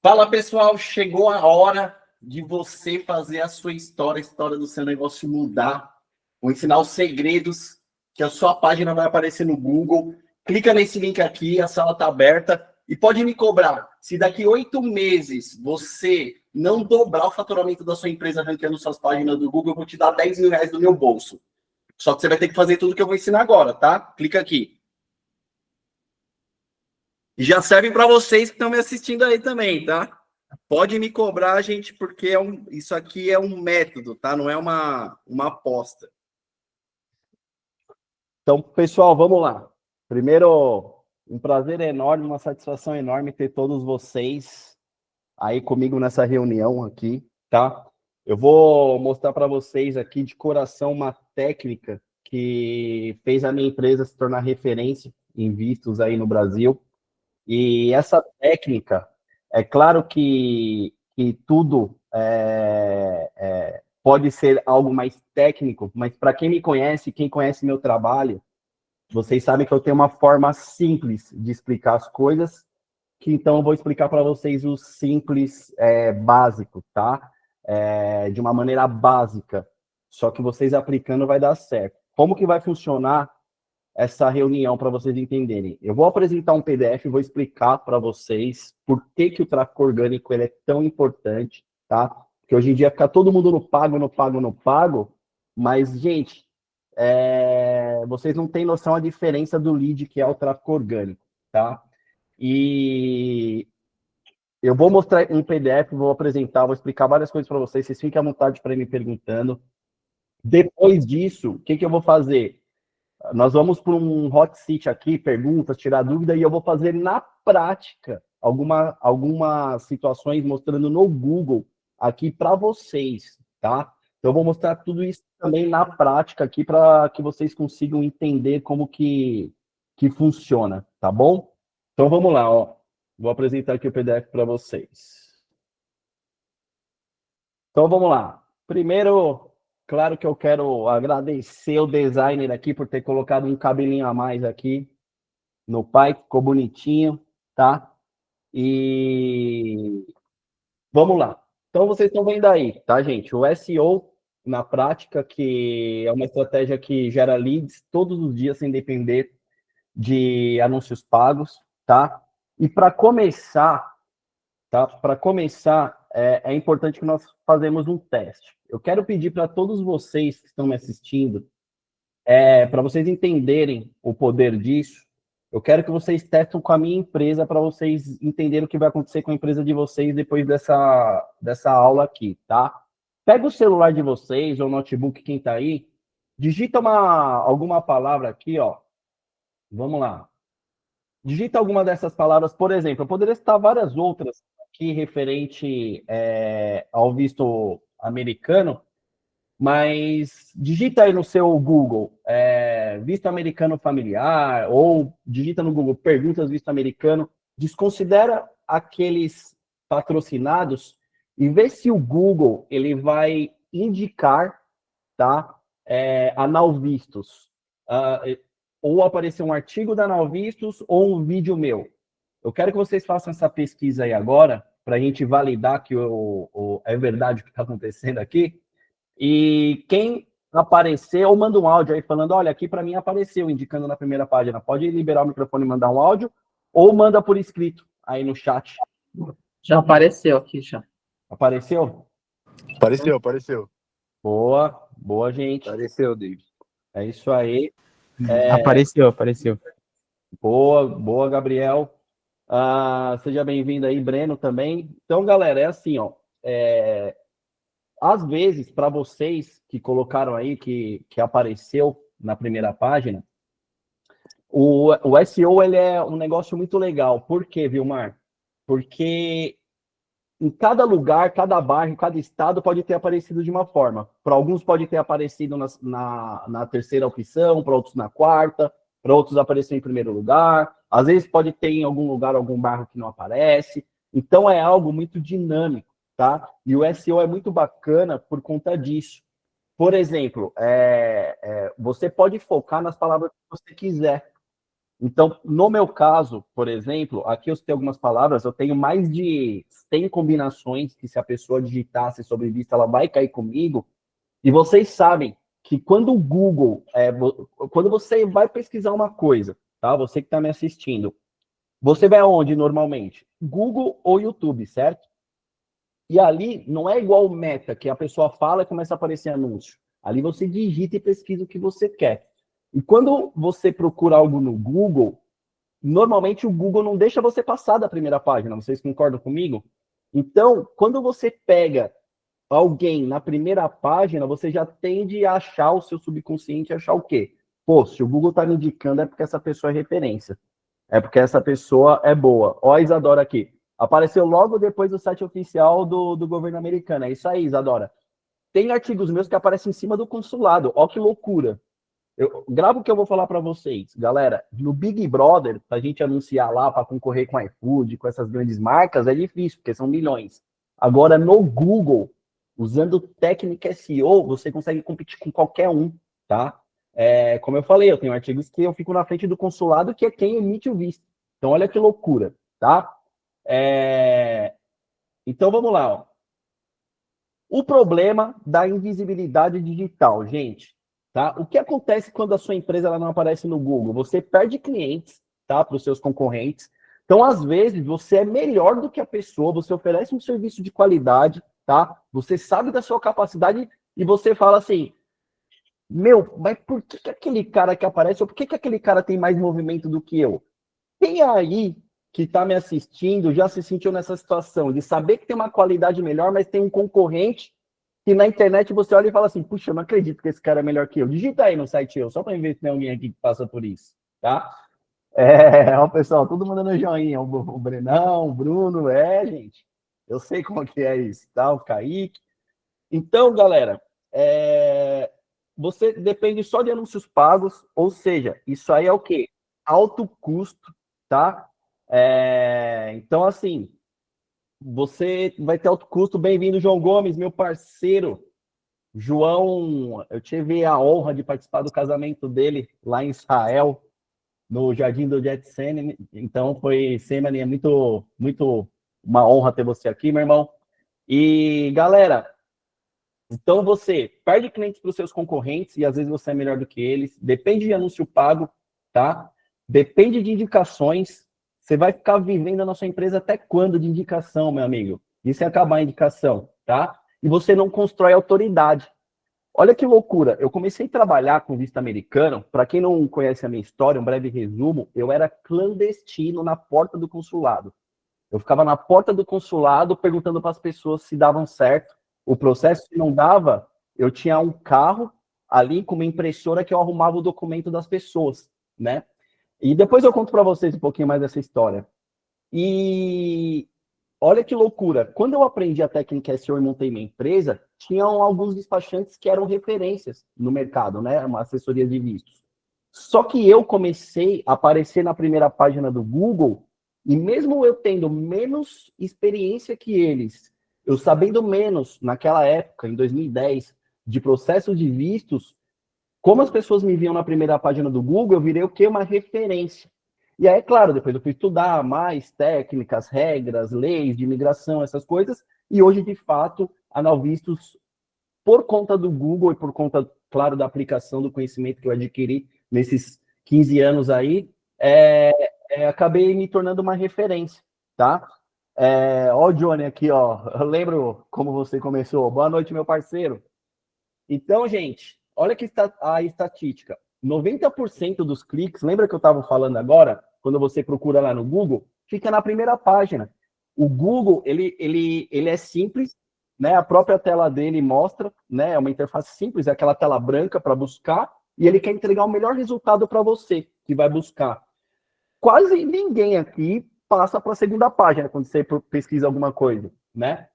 Fala, pessoal, chegou a hora de você fazer a sua história, a história do seu negócio mudar. Vou ensinar os segredos que a sua página vai aparecer no Google. Clica nesse link aqui, a sala está aberta e pode me cobrar. Se daqui 8 meses você não dobrar o faturamento da sua empresa ranqueando suas páginas do Google, eu vou te dar 10 mil reais do meu bolso. Só que você vai ter que fazer tudo que eu vou ensinar agora, tá? Clica aqui. E já serve para vocês que estão me assistindo aí também, tá? Pode me cobrar, gente, porque isso aqui é um método, tá? Não é uma aposta. Então, pessoal, vamos lá. Primeiro, um prazer enorme, uma satisfação enorme ter todos vocês aí comigo nessa reunião aqui, tá? Eu vou mostrar para vocês aqui de coração uma técnica que fez a minha empresa se tornar referência em vistos aí no Brasil. E essa técnica, é claro que tudo pode ser algo mais técnico, mas para quem me conhece, quem conhece meu trabalho, vocês sabem que eu tenho uma forma simples de explicar as coisas, que então eu vou explicar para vocês o simples básico, tá? De uma maneira básica, só que vocês aplicando vai dar certo. Como que vai funcionar essa reunião para vocês entenderem? Eu vou apresentar um PDF e vou explicar para vocês por que o tráfego orgânico ele é tão importante, tá? Porque hoje em dia fica todo mundo no pago, mas, gente, vocês não têm noção a diferença do lead que é o tráfego orgânico, tá? E eu vou mostrar um PDF, vou apresentar, vou explicar várias coisas para vocês fiquem à vontade para ir me perguntando. Depois disso, o que eu vou fazer? Nós vamos para um hot seat aqui, perguntas, tirar dúvida, e eu vou fazer na prática algumas situações mostrando no Google aqui para vocês, tá? Então, eu vou mostrar tudo isso também na prática aqui para que vocês consigam entender como que funciona, tá bom? Então, vamos lá, ó. Vou apresentar aqui o PDF para vocês. Então, vamos lá. Primeiro, claro que eu quero agradecer o designer aqui por ter colocado um cabelinho a mais aqui no pai, ficou bonitinho, tá? E vamos lá. Então, vocês estão vendo aí, tá, gente? O SEO, na prática, que é uma estratégia que gera leads todos os dias, sem depender de anúncios pagos, tá? E para começar, tá? Para começar, é importante que nós fazemos um teste. Eu quero pedir para todos vocês que estão me assistindo, para vocês entenderem o poder disso, eu quero que vocês testem com a minha empresa para vocês entenderem o que vai acontecer com a empresa de vocês depois dessa aula aqui, tá? Pega o celular de vocês ou o notebook, quem está aí, digita alguma palavra aqui, ó. Vamos lá. Digita alguma dessas palavras, por exemplo, eu poderia citar várias outras aqui referente ao visto americano, mas digita aí no seu Google visto americano familiar, ou digita no Google perguntas visto americano, desconsidera aqueles patrocinados e vê se o Google ele vai indicar, tá, a Now Vistos. Ou aparecer um artigo da Now Vistos ou um vídeo meu. Eu quero que vocês façam essa pesquisa aí agora, para a gente validar que é verdade o que está acontecendo aqui. E quem aparecer, ou manda um áudio aí falando, olha, aqui para mim apareceu, indicando na primeira página. Pode liberar o microfone e mandar um áudio, ou manda por escrito aí no chat. Já apareceu aqui, já. Apareceu? Apareceu. Boa, gente. Apareceu, David. É isso aí. Apareceu. Boa, Gabriel. Seja bem-vindo aí, Breno também. Então, galera, é assim, ó. Às vezes, para vocês que colocaram aí, que apareceu na primeira página, o SEO ele é um negócio muito legal. Por quê, Vilmar? Porque em cada lugar, cada bairro, cada estado pode ter aparecido de uma forma. Para alguns pode ter aparecido na terceira opção, para outros na quarta, para outros apareceu em primeiro lugar. Às vezes pode ter em algum lugar, algum bairro que não aparece. Então é algo muito dinâmico, tá? E o SEO é muito bacana por conta disso. Por exemplo, você pode focar nas palavras que você quiser, Então, no meu caso, por exemplo, aqui eu citei algumas palavras, eu tenho mais de 100 combinações que se a pessoa digitasse sobre vista, ela vai cair comigo. E vocês sabem que quando o Google, quando você vai pesquisar uma coisa, tá? Você que está me assistindo, você vai aonde normalmente? Google ou YouTube, certo? E ali não é igual o Meta, que a pessoa fala e começa a aparecer anúncio. Ali você digita e pesquisa o que você quer. E quando você procura algo no Google, normalmente o Google não deixa você passar da primeira página. Vocês concordam comigo? Então, quando você pega alguém na primeira página, você já tende a achar o seu subconsciente, achar o quê? Pô, se o Google está me indicando é porque essa pessoa é referência. É porque essa pessoa é boa. Ó, a Isadora aqui. Apareceu logo depois do site oficial do governo americano. É isso aí, Isadora. Tem artigos meus que aparecem em cima do consulado. Ó, que loucura. Grava o que eu vou falar para vocês. Galera, no Big Brother, para a gente anunciar lá, para concorrer com iFood, com essas grandes marcas, é difícil, porque são milhões. Agora, no Google, usando técnica SEO, você consegue competir com qualquer um, tá? Como eu falei, eu tenho artigos que eu fico na frente do consulado, que é quem emite o visto. Então, olha que loucura, tá? Então, vamos lá, ó. O problema da invisibilidade digital, gente, tá? O que acontece quando a sua empresa ela não aparece no Google? Você perde clientes, tá, para os seus concorrentes. Então, às vezes, você é melhor do que a pessoa, você oferece um serviço de qualidade, tá? Você sabe da sua capacidade e você fala assim, meu, mas por que aquele cara que aparece, ou por que aquele cara tem mais movimento do que eu? Quem aí que está me assistindo já se sentiu nessa situação de saber que tem uma qualidade melhor, mas tem um concorrente que na internet você olha e fala assim, puxa, eu não acredito que esse cara é melhor que eu. Digita aí no site eu, só para ver se tem alguém aqui que passa por isso, tá? Ó, pessoal, todo mundo dando joinha, o Brenão, o Bruno, gente, eu sei como que é isso, tá? O Kaique. Então, galera, você depende só de anúncios pagos, ou seja, isso aí é o quê? Alto custo, tá? Então, assim, você vai ter alto custo. Bem-vindo, João Gomes, meu parceiro. João, eu tive a honra de participar do casamento dele lá em Israel, no Jardim do Getsemane. Então, foi, Semane, é muito uma honra ter você aqui, meu irmão. E, galera, então você perde clientes para os seus concorrentes e às vezes você é melhor do que eles. Depende de anúncio pago, tá? Depende de indicações. Você vai ficar vivendo na sua empresa até quando de indicação, meu amigo? Isso é acabar a indicação, tá? E você não constrói autoridade. Olha que loucura. Eu comecei a trabalhar com visto americano. Para quem não conhece a minha história, um breve resumo, eu era clandestino na porta do consulado. Eu ficava na porta do consulado perguntando para as pessoas se davam certo. O processo, se não dava, eu tinha um carro ali com uma impressora que eu arrumava o documento das pessoas, né? E depois eu conto para vocês um pouquinho mais dessa história. E olha que loucura. Quando eu aprendi a técnica SEO e montei minha empresa, tinham alguns despachantes que eram referências no mercado, né? Uma assessoria de vistos. Só que eu comecei a aparecer na primeira página do Google e mesmo eu tendo menos experiência que eles, eu sabendo menos naquela época, em 2010, de processos de vistos, como as pessoas me viam na primeira página do Google, eu virei o quê? Uma referência. E aí, é claro, depois eu fui estudar mais técnicas, regras, leis de imigração, essas coisas, e hoje, de fato, a Nalvistos, por conta do Google e por conta, claro, da aplicação do conhecimento que eu adquiri nesses 15 anos aí, acabei me tornando uma referência, tá? Ó o Johnny aqui, ó. Eu lembro como você começou. Boa noite, meu parceiro. Então, gente, olha que a estatística. 90% dos cliques, lembra que eu estava falando agora? Quando você procura lá no Google, fica na primeira página. O Google, ele é simples, né? A própria tela dele mostra, né? É uma interface simples, é aquela tela branca para buscar, e ele quer entregar o melhor resultado para você, que vai buscar. Quase ninguém aqui passa para a segunda página quando você pesquisa alguma coisa, né?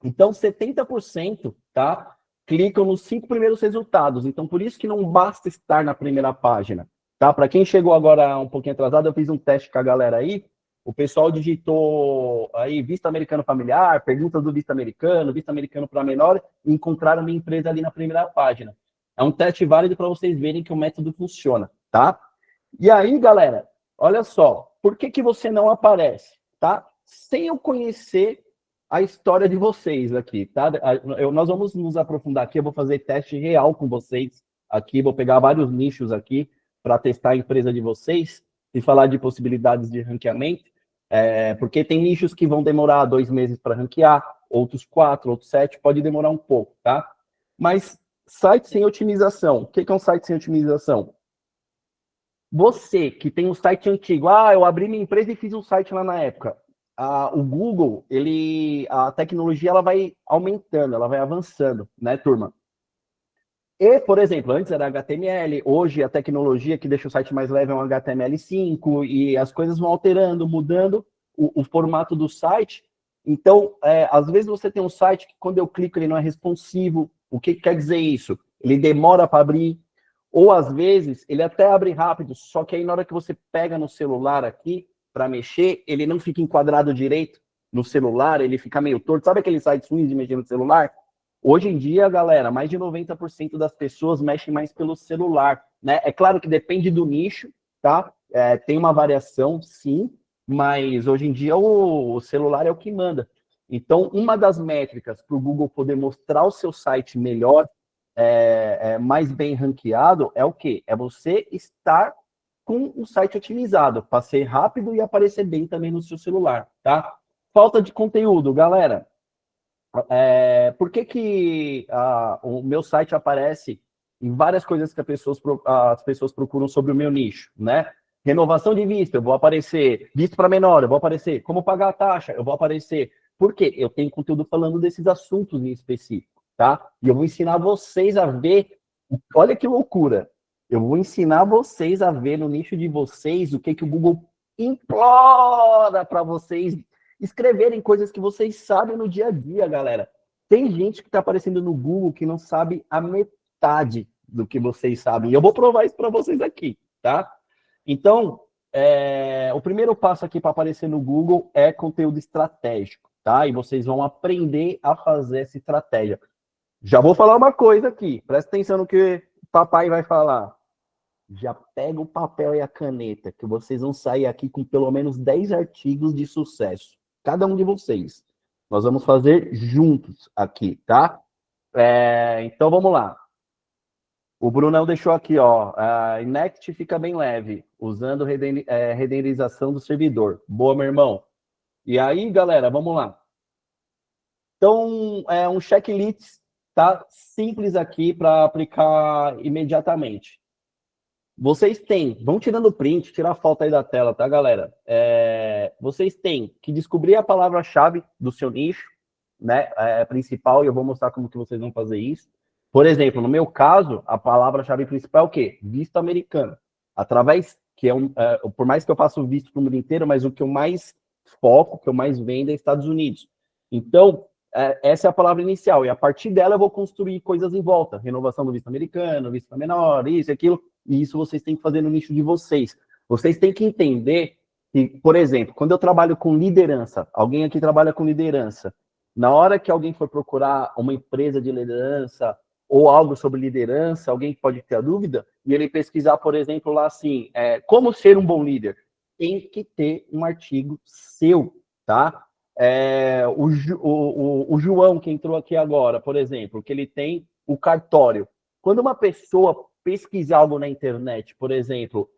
Então, 70%, tá? Clicam nos 5 primeiros resultados. Então, por isso que não basta estar na primeira página, tá? Para quem chegou agora um pouquinho atrasado, eu fiz um teste com a galera aí. O pessoal digitou aí visto americano familiar, perguntas do visto americano para menor, e encontraram minha empresa ali na primeira página. É um teste válido para vocês verem que o método funciona, tá? E aí, galera, olha só, por que você não aparece, tá? Sem eu conhecer a história de vocês aqui, tá? Nós vamos nos aprofundar aqui, eu vou fazer teste real com vocês aqui, vou pegar vários nichos aqui para testar a empresa de vocês e falar de possibilidades de ranqueamento, porque tem nichos que vão demorar 2 meses para ranquear, outros 4, outros 7, pode demorar um pouco, tá? Mas site sem otimização, o que é um site sem otimização? Você que tem um site antigo, eu abri minha empresa e fiz um site lá na época. O Google, a tecnologia ela vai aumentando, ela vai avançando, né, turma? E, por exemplo, antes era HTML, hoje a tecnologia que deixa o site mais leve é um HTML5 e as coisas vão alterando, mudando o formato do site. Então, às vezes você tem um site que quando eu clico ele não é responsivo. O que quer dizer isso? Ele demora para abrir, ou às vezes ele até abre rápido, só que aí na hora que você pega no celular aqui para mexer, ele não fica enquadrado direito no celular, ele fica meio torto. Sabe aquele site ruim de mexer no celular? Hoje em dia, galera, mais de 90% das pessoas mexem mais pelo celular, né? É claro que depende do nicho, tá? Tem uma variação, sim, mas hoje em dia o celular é o que manda. Então, uma das métricas para o Google poder mostrar o seu site melhor, mais bem ranqueado, é o quê? É você estar com o site otimizado, para ser rápido e aparecer bem também no seu celular, tá? Falta de conteúdo, galera. Por que o meu site aparece em várias coisas que as pessoas procuram sobre o meu nicho, né? Renovação de visto, eu vou aparecer. Visto para menor, eu vou aparecer. Como pagar a taxa, eu vou aparecer. Por quê? Eu tenho conteúdo falando desses assuntos em específico, tá? E eu vou ensinar vocês a ver. Olha que loucura! Eu vou ensinar vocês a ver no nicho de vocês o que o Google implora para vocês escreverem coisas que vocês sabem no dia a dia, galera. Tem gente que está aparecendo no Google que não sabe a metade do que vocês sabem. E eu vou provar isso para vocês aqui, tá? Então, o primeiro passo aqui para aparecer no Google é conteúdo estratégico, tá? E vocês vão aprender a fazer essa estratégia. Já vou falar uma coisa aqui, presta atenção no que o papai vai falar. Já pega o papel e a caneta, que vocês vão sair aqui com pelo menos 10 artigos de sucesso. Cada um de vocês. Nós vamos fazer juntos aqui, tá? Então vamos lá. O Brunão deixou aqui, ó. A Next fica bem leve, usando renderização do servidor. Boa, meu irmão. E aí, galera, vamos lá. Então, um checklist, tá? Simples aqui para aplicar imediatamente. Vocês têm, vão tirando print, tirar foto aí da tela, tá, galera? Vocês têm que descobrir a palavra-chave do seu nicho, né, principal, e eu vou mostrar como que vocês vão fazer isso. Por exemplo, no meu caso, a palavra-chave principal é o quê? Visto americano. Através, por mais que eu faça o visto para o mundo inteiro, mas o que eu mais foco, o que eu mais vendo é Estados Unidos. Então, essa é a palavra inicial, e a partir dela eu vou construir coisas em volta. Renovação do visto americano, visto para menor, isso, aquilo. E isso vocês têm que fazer no nicho de vocês. Vocês têm que entender que, por exemplo, quando eu trabalho com liderança, alguém aqui trabalha com liderança, na hora que alguém for procurar uma empresa de liderança ou algo sobre liderança, alguém pode ter a dúvida, e ele pesquisar, por exemplo, lá assim, como ser um bom líder, tem que ter um artigo seu, tá? O João, que entrou aqui agora, por exemplo, que ele tem o cartório. Quando uma pessoa pesquisar algo na internet, por exemplo,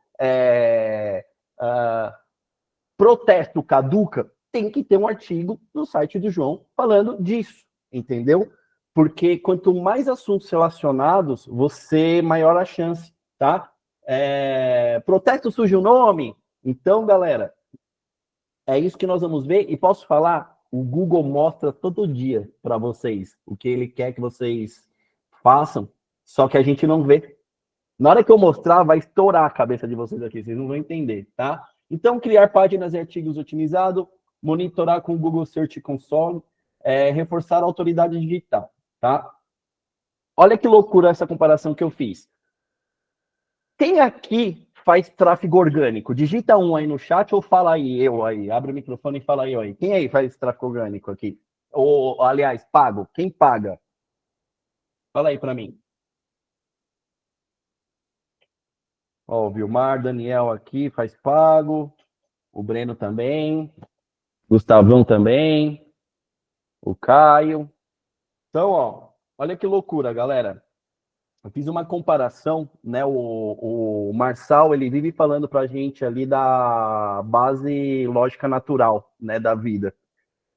protesto caduca, tem que ter um artigo no site do João falando disso, entendeu? Porque quanto mais assuntos relacionados, você maior a chance, tá? Protesto surge o nome? Então, galera, é isso que nós vamos ver. E posso falar, o Google mostra todo dia para vocês o que ele quer que vocês façam, só que a gente não vê. Na hora que eu mostrar, vai estourar a cabeça de vocês aqui, vocês não vão entender, tá? Então, criar páginas e artigos otimizados, monitorar com o Google Search Console, reforçar a autoridade digital, tá? Olha que loucura essa comparação que eu fiz. Quem aqui faz tráfego orgânico? Digita um aí no chat ou fala aí, eu aí. Abre o microfone e fala aí, aí. Quem aí faz tráfego orgânico aqui? Ou, aliás, pago? Quem paga? Fala aí para mim. Ó, o Vilmar, Daniel aqui faz pago. O Breno também. Gustavão também. O Caio. Então, ó, olha que loucura, galera. Eu fiz uma comparação, né? O Marçal, ele vive falando pra gente ali da base lógica natural, né, da vida.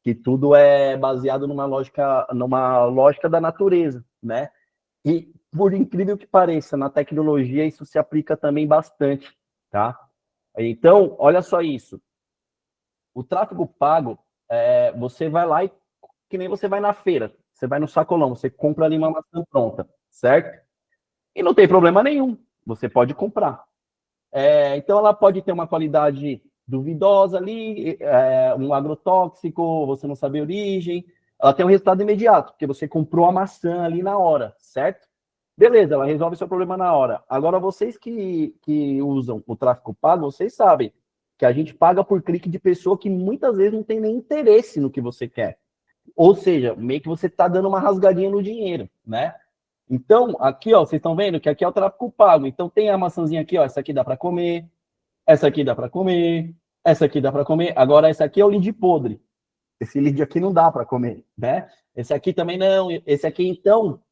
Que tudo é baseado numa lógica da natureza, né? E, por incrível que pareça, na tecnologia isso se aplica também bastante, tá? Então, olha só isso. O tráfego pago, você vai lá e, que nem você vai na feira, você vai no sacolão, você compra ali uma maçã pronta, certo? E não tem problema nenhum, você pode comprar. Então, ela pode ter uma qualidade duvidosa ali, um agrotóxico, você não sabe a origem. Ela tem um resultado imediato, porque você comprou a maçã ali na hora, certo? Beleza, ela resolve seu problema na hora. Agora, vocês que usam o tráfego pago, vocês sabem que a gente paga por clique de pessoa que muitas vezes não tem nem interesse no que você quer. Ou seja, meio que você está dando uma rasgadinha no dinheiro, né? Então, aqui, ó, vocês estão vendo que aqui é o tráfego pago. Então, tem a maçãzinha aqui, ó, essa aqui dá para comer, essa aqui dá para comer, essa aqui dá para comer. Agora, essa aqui é o lead podre. Esse lead aqui não dá para comer, né? Esse aqui também não. Esse aqui, então,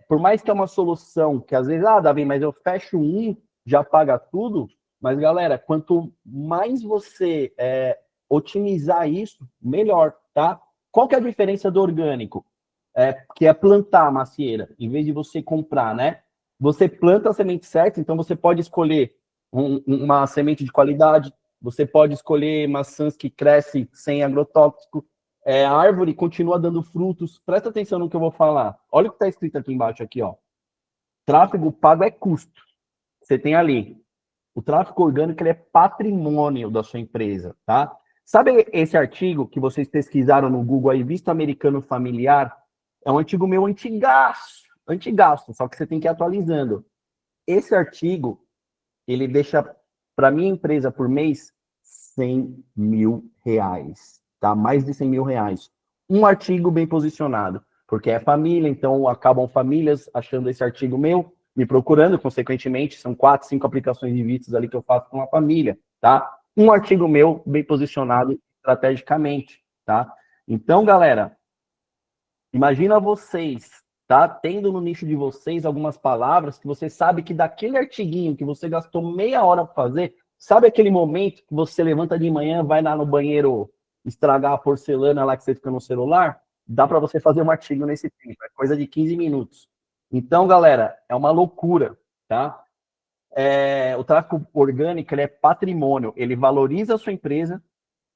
por mais que é uma solução que às vezes, Davi, mas eu fecho um, já paga tudo. Mas, galera, quanto mais você otimizar isso, melhor, tá? Qual que é a diferença do orgânico? Que é plantar a macieira, em vez de você comprar, né? Você planta a semente certa, então você pode escolher uma semente de qualidade, você pode escolher maçãs que crescem sem agrotóxico, a árvore continua dando frutos. Presta atenção no que eu vou falar. Olha o que está escrito aqui embaixo, aqui, ó. Tráfego pago é custo. Você tem ali. O tráfego orgânico ele é patrimônio da sua empresa, tá? Sabe esse artigo que vocês pesquisaram no Google aí, Visto Americano Familiar? É um artigo meu antigaço, só que você tem que ir atualizando. Esse artigo, ele deixa para minha empresa por mês R$100.000, tá? Mais de R$100.000. Um artigo bem posicionado, porque é família, então acabam famílias achando esse artigo meu, me procurando, consequentemente, são 4, 5 aplicações de vistos ali que eu faço com a família, tá? Um artigo meu bem posicionado estrategicamente, tá? Então, galera, imagina vocês, tá? Tendo no nicho de vocês algumas palavras que você sabe que daquele artiguinho que você gastou meia hora para fazer, sabe aquele momento que você levanta de manhã, vai lá no banheiro estragar a porcelana lá que você fica no celular? Dá para você fazer um artigo nesse tempo, é coisa de 15 minutos. Então, galera, é uma loucura, tá? O tráfego orgânico ele é patrimônio, ele valoriza a sua empresa,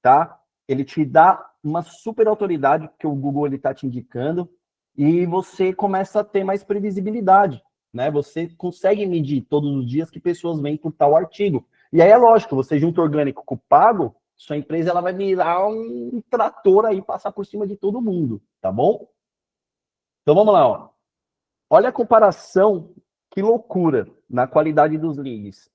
tá? Ele te dá uma super autoridade que o Google ele está te indicando e você começa a ter mais previsibilidade, né? Você consegue medir todos os dias que pessoas vêm por tal artigo. E aí é lógico, você junta orgânico com o pago, sua empresa ela vai virar um trator aí, passar por cima de todo mundo, tá bom? Então vamos lá, ó. Olha a comparação, que loucura na qualidade dos leads.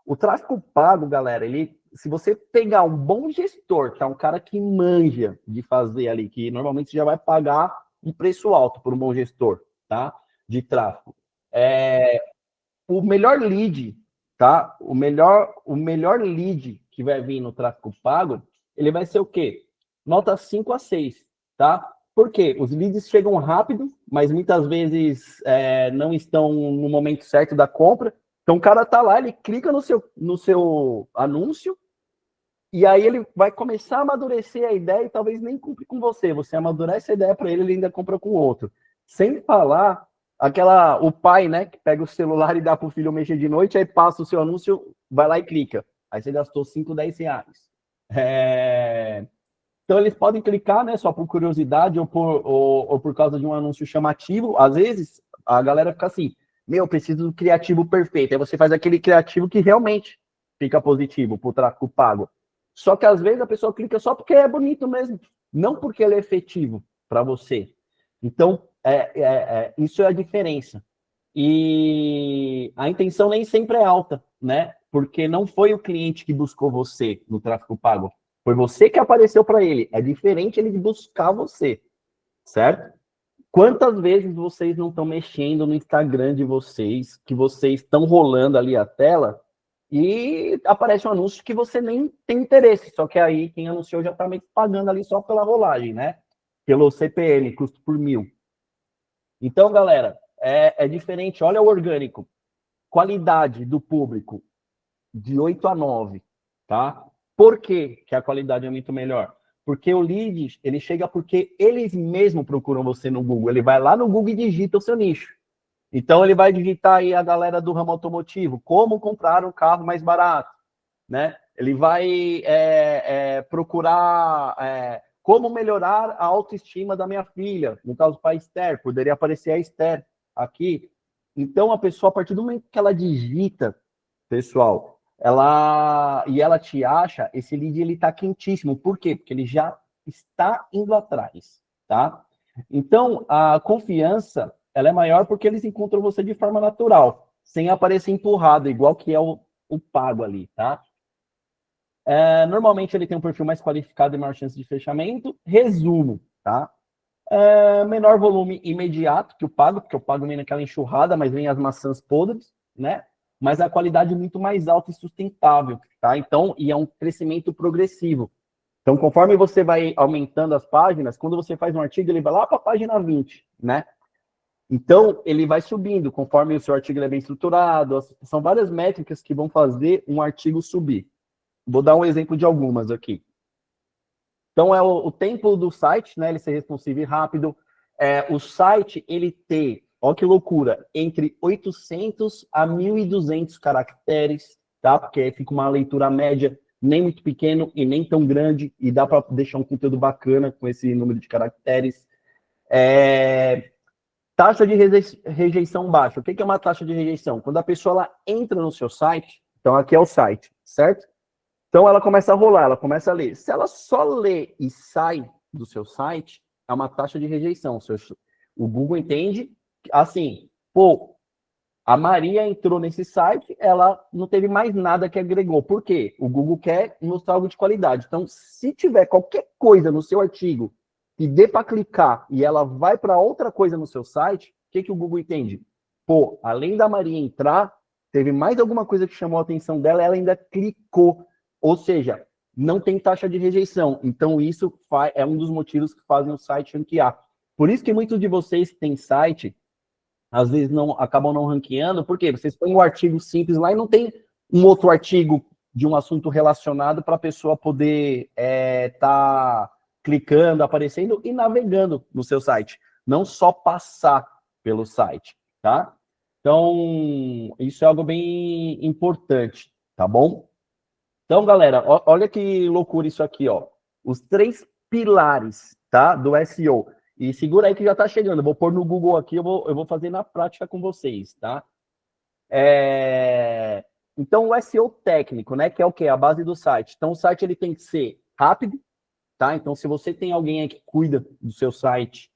O tráfego pago, galera, se você pegar um bom gestor, que é um cara que manja de fazer ali, que normalmente já vai pagar um preço alto por um bom gestor, tá? De tráfego. O melhor lead, tá? O melhor lead que vai vir no tráfego pago, ele vai ser o quê? Nota 5 a 6, tá? Por quê? Os leads chegam rápido, mas muitas vezes não estão no momento certo da compra. Então, o cara tá lá, ele clica no seu anúncio, e aí ele vai começar a amadurecer a ideia e talvez nem cumpre com você. Você amadurece a ideia para ele, ele ainda compra com outro. Sem falar o pai, né, que pega o celular e dá para o filho mexer de noite, aí passa o seu anúncio, vai lá e clica. Aí você gastou 5, 10 reais. Então, eles podem clicar, né, só por curiosidade ou por causa de um anúncio chamativo. Às vezes, a galera fica assim, eu preciso do criativo perfeito. Aí você faz aquele criativo que realmente fica positivo para o tráfego pago. Só que, às vezes, a pessoa clica só porque é bonito mesmo, não porque ele é efetivo para você. Então, isso é a diferença. E a intenção nem sempre é alta, né? Porque não foi o cliente que buscou você no tráfego pago. Foi você que apareceu para ele. É diferente ele buscar você, certo? Quantas vezes vocês não estão mexendo no Instagram de vocês, que vocês estão rolando ali a tela e aparece um anúncio que você nem tem interesse, só que aí quem anunciou já está meio que pagando ali só pela rolagem, né? Pelo CPM, custo por 1.000. Então, galera, é diferente. Olha o orgânico. Qualidade do público de 8 a 9, tá? Por que a qualidade é muito melhor? Porque o lead, ele chega porque eles mesmos procuram você no Google. Ele vai lá no Google e digita o seu nicho. Então, ele vai digitar aí a galera do ramo automotivo, como comprar um carro mais barato, né? Ele vai procurar como melhorar a autoestima da minha filha. No caso, para a Esther, poderia aparecer a Esther aqui. Então, a pessoa, a partir do momento que ela digita, pessoal, ela te acha, esse lead ele está quentíssimo. Por quê? Porque ele já está indo atrás, tá? Então, a confiança, ela é maior porque eles encontram você de forma natural, sem aparecer empurrado, igual que é o pago ali, tá? Normalmente ele tem um perfil mais qualificado e maior chance de fechamento. Resumo, tá? Menor volume imediato que o pago, porque o pago vem naquela enxurrada, mas vem as maçãs podres, né? Mas a qualidade é muito mais alta e sustentável, tá? Então, e é um crescimento progressivo. Então, conforme você vai aumentando as páginas, quando você faz um artigo, ele vai lá para a página 20, né? Então, ele vai subindo, conforme o seu artigo é bem estruturado. São várias métricas que vão fazer um artigo subir. Vou dar um exemplo de algumas aqui. Então, é o tempo do site, né? Ele ser responsivo e rápido. O site, ele ter, ó que loucura, entre 800 a 1.200 caracteres, tá? Porque aí fica uma leitura média, nem muito pequeno e nem tão grande, e dá para deixar um conteúdo bacana com esse número de caracteres. Taxa de rejeição baixa. O que é uma taxa de rejeição? Quando a pessoa ela entra no seu site, então aqui é o site, certo? Então ela começa a rolar, ela começa a ler. Se ela só lê e sai do seu site, é uma taxa de rejeição. O Google entende assim, pô, a Maria entrou nesse site, ela não teve mais nada que agregou. Por quê? O Google quer mostrar algo de qualidade. Então, se tiver qualquer coisa no seu artigo que dê para clicar e ela vai para outra coisa no seu site, o que o Google entende? Pô, além da Maria entrar, teve mais alguma coisa que chamou a atenção dela, ela ainda clicou. Ou seja, não tem taxa de rejeição. Então, isso é um dos motivos que fazem o site ranquear. Por isso que muitos de vocês que têm site, às vezes acabam não ranqueando, porque vocês põem um artigo simples lá e não tem um outro artigo de um assunto relacionado para a pessoa poder tá clicando, aparecendo e navegando no seu site. Não só passar pelo site, tá? Então, isso é algo bem importante, tá bom? Então, galera, olha que loucura isso aqui, ó. Os 3 pilares, tá, do SEO. E segura aí que já está chegando. Eu vou pôr no Google aqui, eu vou fazer na prática com vocês, tá? Então, o SEO técnico, né, que é o quê? A base do site. Então, o site ele tem que ser rápido, tá? Então, se você tem alguém aí que cuida do seu site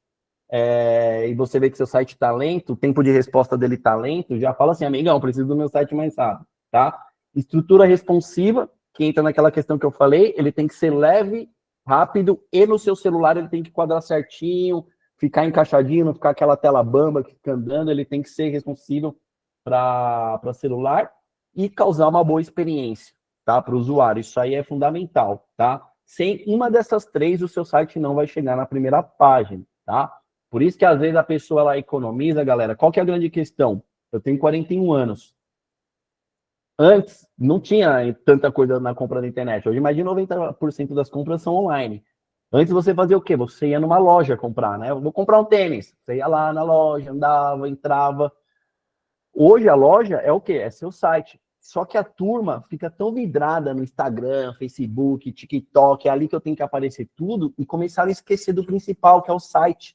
e você vê que seu site está lento, o tempo de resposta dele está lento, já fala assim, amigão, preciso do meu site mais rápido, tá? Estrutura responsiva, que entra naquela questão que eu falei, ele tem que ser leve, rápido, e no seu celular ele tem que quadrar certinho, ficar encaixadinho, não ficar aquela tela bamba que fica andando, ele tem que ser responsível para celular e causar uma boa experiência, tá, para o usuário. Isso aí é fundamental, tá? Sem uma dessas 3, o seu site não vai chegar na primeira página, tá? Por isso que às vezes a pessoa ela economiza, galera. Qual que é a grande questão? Eu tenho 41 anos. Antes, não tinha tanta coisa na compra da internet. Hoje, mais de 90% das compras são online. Antes, você fazia o quê? Você ia numa loja comprar, né? Eu vou comprar um tênis. Você ia lá na loja, andava, entrava. Hoje, a loja é o quê? É seu site. Só que a turma fica tão vidrada no Instagram, Facebook, TikTok, é ali que eu tenho que aparecer tudo, e começaram a esquecer do principal, que é o site.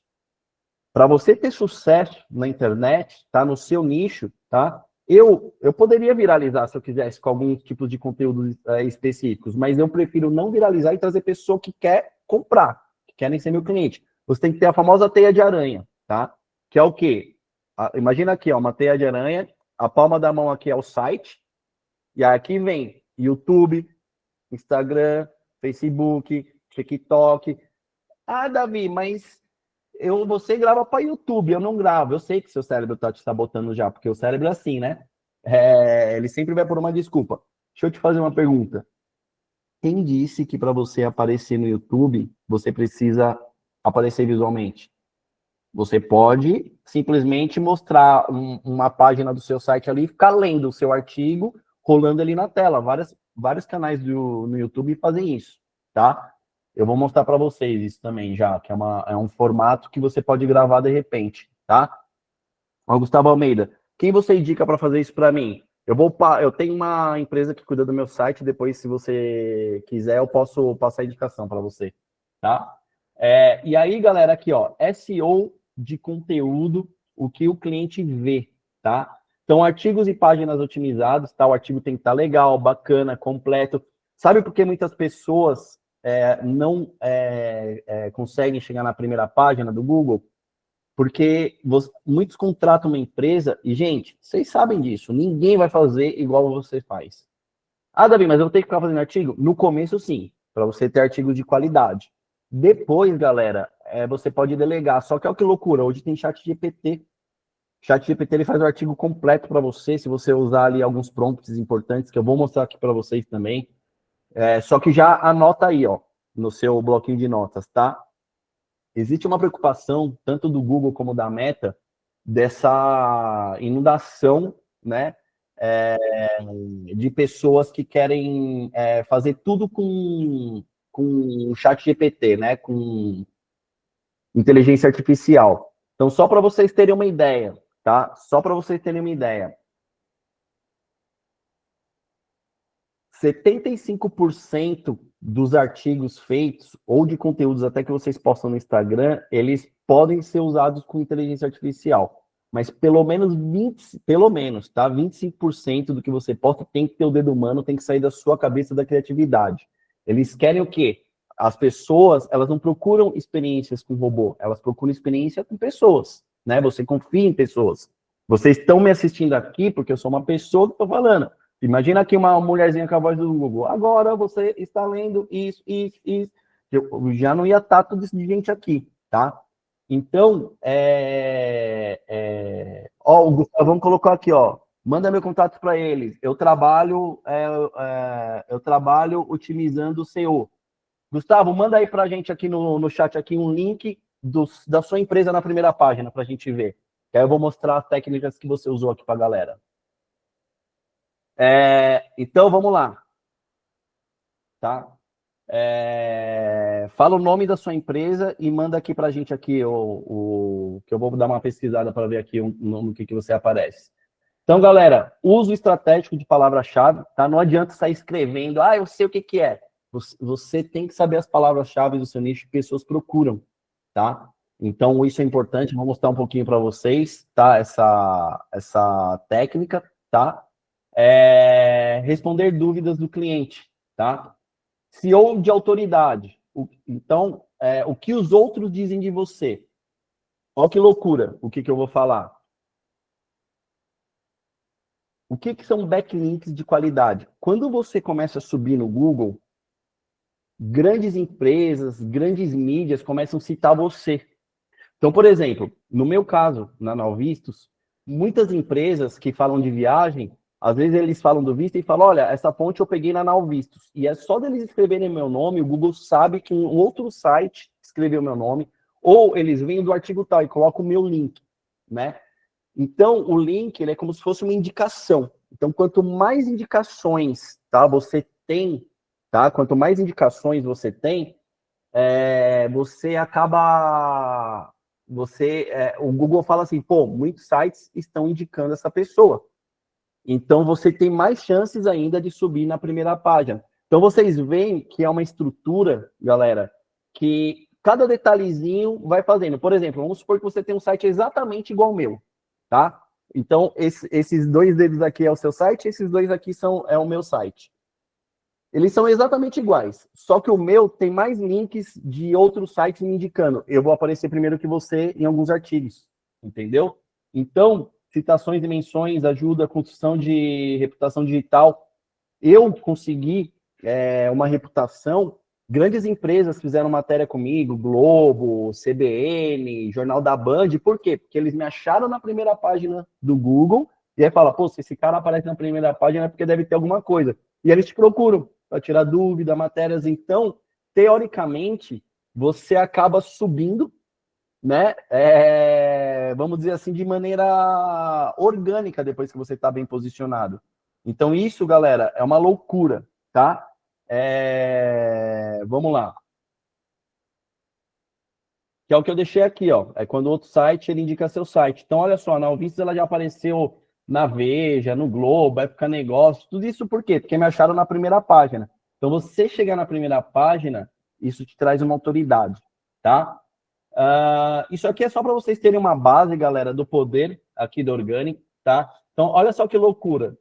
Para você ter sucesso na internet, tá? No seu nicho, tá? Eu poderia viralizar se eu quisesse com alguns tipos de conteúdos específicos, mas eu prefiro não viralizar e trazer pessoa que quer comprar, que querem ser meu cliente. Você tem que ter a famosa teia de aranha, tá? Que é o quê? Imagina aqui, ó, uma teia de aranha, a palma da mão aqui é o site, e aqui vem YouTube, Instagram, Facebook, TikTok. Ah, Davi, mas você grava para YouTube, eu não gravo. Eu sei que seu cérebro tá te sabotando já, porque o cérebro é assim, né? Ele sempre vai por uma desculpa. Deixa eu te fazer uma pergunta. Quem disse que para você aparecer no YouTube, você precisa aparecer visualmente? Você pode simplesmente mostrar uma página do seu site ali e ficar lendo o seu artigo, rolando ali na tela. Vários canais no YouTube fazem isso, tá? Eu vou mostrar para vocês isso também já, que é um formato que você pode gravar de repente, tá? Ó, Gustavo Almeida, quem você indica para fazer isso para mim? Eu tenho uma empresa que cuida do meu site, depois, se você quiser, eu posso passar a indicação para você, tá? E aí, galera, aqui, ó, SEO de conteúdo, o que o cliente vê, tá? Então, artigos e páginas otimizados, tá? O artigo tem que estar legal, bacana, completo. Sabe por que muitas pessoas não conseguem chegar na primeira página do Google? Porque muitos contratam uma empresa e, gente, vocês sabem disso, ninguém vai fazer igual você faz. Ah, Davi, mas eu vou ter que ficar fazendo artigo? No começo, sim, para você ter artigos de qualidade. Depois, galera, você pode delegar. Só que olha que loucura, hoje tem chat GPT. Chat GPT ele faz o artigo completo para você, se você usar ali alguns prompts importantes, que eu vou mostrar aqui para vocês também. Só que já anota aí, ó, no seu bloquinho de notas, tá? Existe uma preocupação, tanto do Google como da Meta, dessa inundação, né, de pessoas que querem fazer tudo com o chat GPT, né, com inteligência artificial. Então, só para vocês terem uma ideia, tá? Só para vocês terem uma ideia. 75% dos artigos feitos, ou de conteúdos até que vocês postam no Instagram, eles podem ser usados com inteligência artificial. Mas pelo menos 25% do que você posta tem que ter o dedo humano, tem que sair da sua cabeça, da criatividade. Eles querem o quê? As pessoas, elas não procuram experiências com robô, elas procuram experiência com pessoas, né? Você confia em pessoas. Vocês estão me assistindo aqui porque eu sou uma pessoa que estou falando. Imagina aqui uma mulherzinha com a voz do Google. Agora você está lendo isso. Eu já não ia estar tudo isso de gente aqui, tá? Então, o Gustavo, vamos colocar aqui, ó. Manda meu contato para eles. Eu trabalho otimizando o SEO. Gustavo, manda aí para a gente aqui no chat aqui um link da sua empresa na primeira página para a gente ver. Que aí eu vou mostrar as técnicas que você usou aqui para a galera. Então, vamos lá. Tá? Fala o nome da sua empresa e manda aqui para a gente aqui que eu vou dar uma pesquisada para ver aqui no que você aparece. Então, galera, uso estratégico de palavra-chave, tá? Não adianta sair escrevendo, eu sei o que é. Você tem que saber as palavras-chave do seu nicho que pessoas procuram, tá? Então, isso é importante, vou mostrar um pouquinho para vocês, tá? Essa técnica, tá? Responder dúvidas do cliente, tá? SEO de autoridade. Então, o que os outros dizem de você? Olha que loucura o que eu vou falar. O que são backlinks de qualidade? Quando você começa a subir no Google, grandes empresas, grandes mídias começam a citar você. Então, por exemplo, no meu caso, na Nalvistos, muitas empresas que falam de viagem, às vezes eles falam do visto e falam, olha, essa fonte eu peguei na Nalvistos. E é só deles escreverem meu nome, o Google sabe que um outro site escreveu meu nome, ou eles vêm do artigo tal e colocam o meu link, né? Então, o link ele é como se fosse uma indicação. Então, quanto mais indicações, tá, você tem, tá? Quanto mais indicações você tem, você acaba... o Google fala assim, pô, muitos sites estão indicando essa pessoa. Então, você tem mais chances ainda de subir na primeira página. Então, vocês veem que é uma estrutura, galera, que cada detalhezinho vai fazendo. Por exemplo, vamos supor que você tem um site exatamente igual ao meu, tá? Então, esses dois dedos aqui é o seu site, esses dois aqui é o meu site. Eles são exatamente iguais, só que o meu tem mais links de outros sites me indicando. Eu vou aparecer primeiro que você em alguns artigos, entendeu? Então, citações e menções ajuda a construção de reputação digital. Eu consegui uma reputação Grandes empresas fizeram matéria comigo, Globo, CBN, Jornal da Band. Por quê? Porque eles me acharam na primeira página do Google e aí fala, pô, se esse cara aparece na primeira página é porque deve ter alguma coisa. E eles te procuram para tirar dúvida, matérias. Então, teoricamente, você acaba subindo, né? Vamos dizer assim, de maneira orgânica depois que você está bem posicionado. Então, isso, galera, é uma loucura, tá? Vamos lá. Que é o que eu deixei aqui, ó. É quando o outro site ele indica seu site. Então, olha só, na Alvices ela já apareceu na Veja, no Globo, Época Negócio, tudo isso por quê? Porque me acharam na primeira página. Então, você chegar na primeira página, isso te traz uma autoridade, tá? Isso aqui é só para vocês terem uma base, galera, do poder aqui do Organic, tá? Então, olha só que loucura.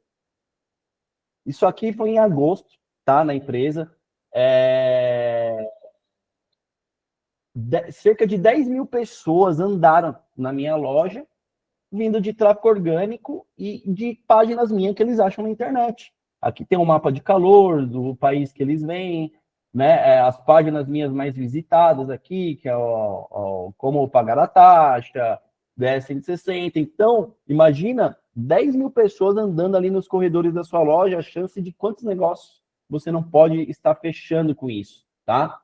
Isso aqui foi em agosto, tá? Na empresa. Cerca de 10 mil pessoas andaram na minha loja, vindo de tráfego orgânico e de páginas minhas que eles acham na internet. Aqui tem um mapa de calor do país que eles vêm, né? As páginas minhas mais visitadas aqui, que é como pagar a taxa, 10 160. Então, imagina 10 mil pessoas andando ali nos corredores da sua loja, a chance de quantos negócios você não pode estar fechando com isso, tá?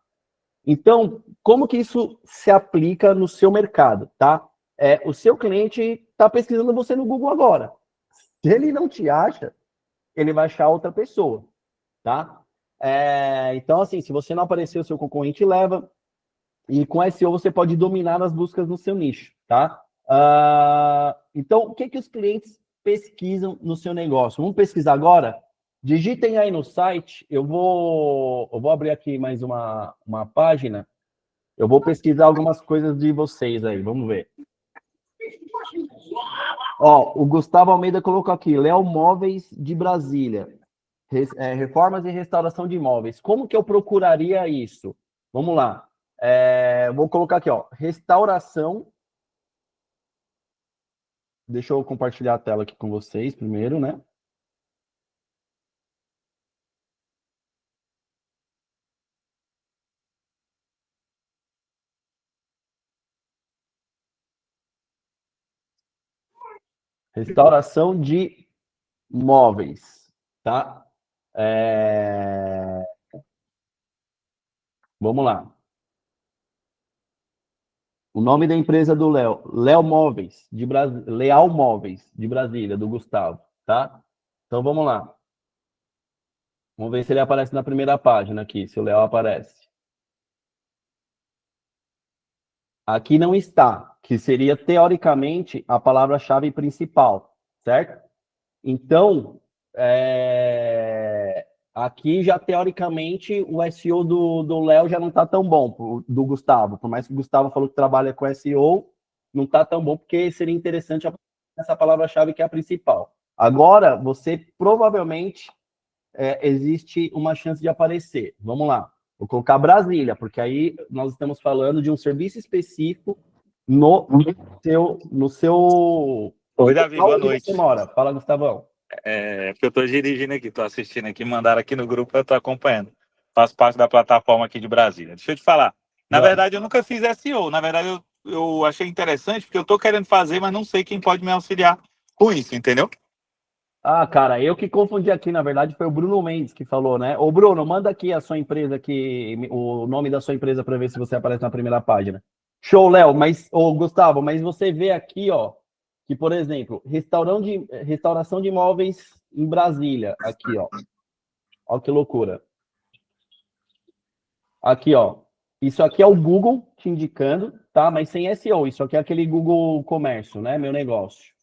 Então, como que isso se aplica no seu mercado, tá? O seu cliente está pesquisando você no Google agora. Se ele não te acha, ele vai achar outra pessoa, tá? Então, assim, se você não aparecer, o seu concorrente leva. E com SEO você pode dominar as buscas no seu nicho, tá? Então, o que que os clientes pesquisam no seu negócio? Vamos pesquisar agora? Digitem aí no site. Eu vou abrir aqui mais uma página. Eu vou pesquisar algumas coisas de vocês aí, vamos ver. Ó, o Gustavo Almeida colocou aqui, Léo Móveis de Brasília. Reformas e restauração de imóveis. Como que eu procuraria isso? Vamos lá. Vou colocar aqui, ó, restauração. Deixa eu compartilhar a tela aqui com vocês primeiro, né? Restauração de móveis, tá? Vamos lá. O nome da empresa do Léo, Léo Móveis, Leal Móveis, de Brasília, do Gustavo, tá? Então vamos lá. Vamos ver se ele aparece na primeira página aqui, se o Léo aparece. Aqui não está, que seria teoricamente a palavra-chave principal, certo? Então, aqui já teoricamente o SEO do Léo já não está tão bom, do Gustavo. Por mais que o Gustavo falou que trabalha com SEO, não está tão bom, porque seria interessante essa palavra-chave que é a principal. Agora, você provavelmente existe uma chance de aparecer. Vamos lá. Vou colocar Brasília, porque aí nós estamos falando de um serviço específico no seu Oi, Davi, boa noite. Você mora. Fala, Gustavão. Porque eu estou dirigindo aqui, estou assistindo aqui, mandaram aqui no grupo, eu estou acompanhando. Faço parte da plataforma aqui de Brasília. Deixa eu te falar. Na verdade, eu nunca fiz SEO. Na verdade, eu achei interessante, porque eu estou querendo fazer, mas não sei quem pode me auxiliar com isso, entendeu? Cara, eu que confundi aqui, na verdade, foi o Bruno Mendes que falou, né? Ô, Bruno, manda aqui a sua empresa, o nome da sua empresa para ver se você aparece na primeira página. Show, Léo, Gustavo, mas você vê aqui, ó, que, por exemplo, restauração de imóveis em Brasília, aqui, ó. Ó que loucura. Aqui, ó. Isso aqui é o Google te indicando, tá? Mas sem SEO. Isso aqui é aquele Google Comércio, né? Meu negócio.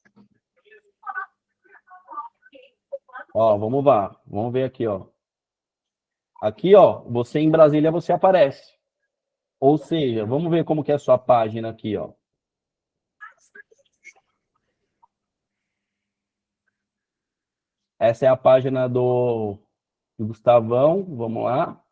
Ó, vamos lá. Vamos ver aqui, ó. Aqui, ó, você em Brasília, você aparece. Ou seja, vamos ver como que é a sua página aqui, ó. Essa é a página do Gustavão. Vamos lá.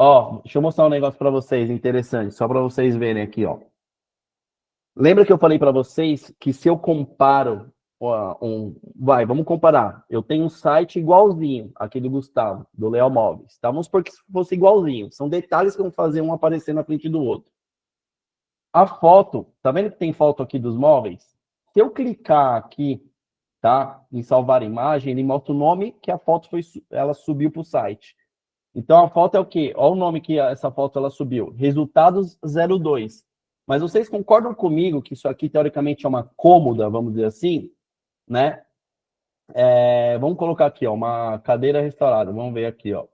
Ó, deixa eu mostrar um negócio para vocês interessante, só para vocês verem aqui, ó. Lembra que eu falei para vocês que se eu comparo, vamos comparar. Eu tenho um site igualzinho, aqui do Gustavo, do Leal Móveis. Tá? Vamos supor que fosse igualzinho. São detalhes que vão fazer um aparecer na frente do outro. A foto, tá vendo que tem foto aqui dos móveis? Se eu clicar aqui, tá, em salvar imagem, ele mostra o nome que a foto ela subiu para o site. Então a foto é o quê? Olha o nome que essa foto ela subiu. Resultados 02. Mas vocês concordam comigo que isso aqui teoricamente é uma cômoda, vamos dizer assim, né? Vamos colocar aqui, ó, uma cadeira restaurada. Vamos ver aqui, ó.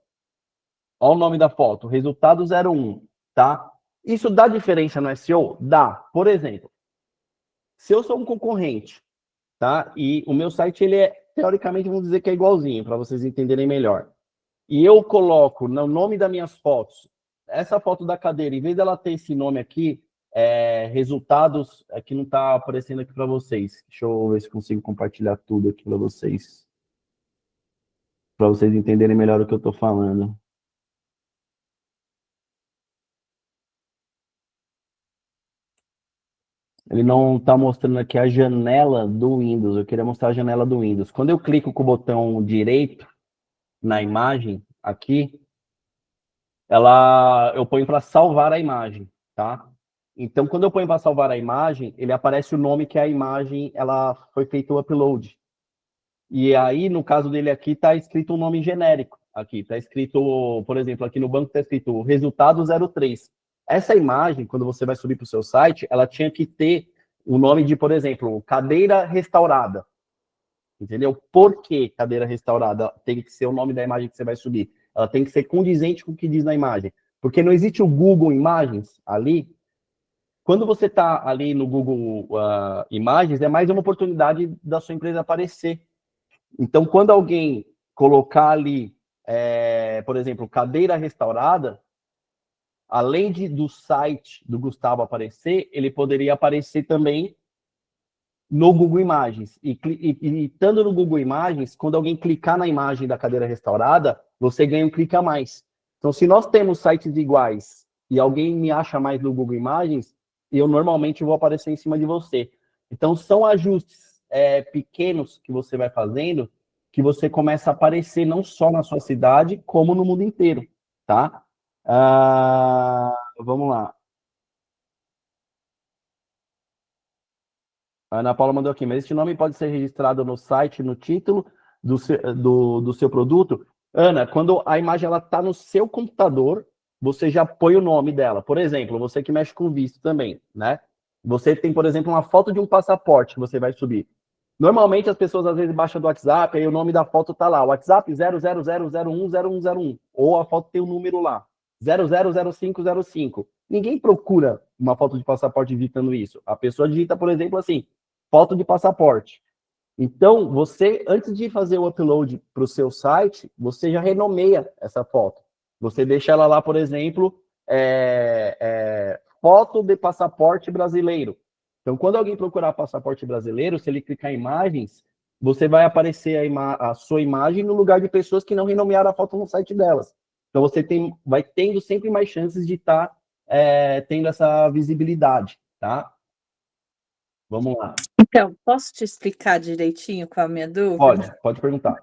Olha o nome da foto, resultado 01, tá? Isso dá diferença no SEO? Dá. Por exemplo, se eu sou um concorrente, tá? E o meu site, ele é, teoricamente, vamos dizer que é igualzinho, para vocês entenderem melhor. E eu coloco no nome das minhas fotos, essa foto da cadeira, em vez dela ter esse nome aqui, resultados, que não está aparecendo aqui para vocês. Deixa eu ver se consigo compartilhar tudo aqui para vocês entenderem melhor o que eu estou falando. Ele não está mostrando aqui a janela do Windows. Eu queria mostrar a janela do Windows. Quando eu clico com o botão direito na imagem, aqui, eu ponho para salvar a imagem, tá? Então, quando eu ponho para salvar a imagem, ele aparece o nome que a imagem ela foi feito o upload. E aí, no caso dele aqui, está escrito um nome genérico. Aqui está escrito, por exemplo, aqui no banco está escrito resultado 03. Essa imagem, quando você vai subir para o seu site, ela tinha que ter o nome de, por exemplo, cadeira restaurada. Entendeu? Por que cadeira restaurada tem que ser o nome da imagem que você vai subir? Ela tem que ser condizente com o que diz na imagem. Porque não existe o Google Imagens ali. Quando você está ali no Google Imagens, é mais uma oportunidade da sua empresa aparecer. Então, quando alguém colocar ali, por exemplo, cadeira restaurada, além do site do Gustavo aparecer, ele poderia aparecer também no Google Imagens. E estando no Google Imagens, quando alguém clicar na imagem da cadeira restaurada, você ganha um clique a mais. Então, se nós temos sites iguais e alguém me acha mais no Google Imagens, eu normalmente vou aparecer em cima de você. Então, são ajustes pequenos que você vai fazendo que você começa a aparecer não só na sua cidade, como no mundo inteiro, tá? Vamos lá. A Ana Paula mandou aqui, mas este nome pode ser registrado no site, no título do seu produto? Ana, quando a imagem está no seu computador, você já põe o nome dela. Por exemplo, você que mexe com visto também, né? Você tem, por exemplo, uma foto de um passaporte que você vai subir. Normalmente as pessoas às vezes baixam do WhatsApp, aí o nome da foto está lá, WhatsApp 000010101, ou a foto tem um número lá, 000505. Ninguém procura uma foto de passaporte digitando isso. A pessoa digita, por exemplo, assim, foto de passaporte. Então, você, antes de fazer o upload para o seu site, você já renomeia essa foto. Você deixa ela lá, por exemplo, foto de passaporte brasileiro. Então, quando alguém procurar passaporte brasileiro, se ele clicar em imagens, você vai aparecer a sua imagem no lugar de pessoas que não renomearam a foto no site delas. Então, você vai tendo sempre mais chances de estar tendo essa visibilidade, tá? Vamos lá. Então, posso te explicar direitinho qual é a minha dúvida? Pode perguntar.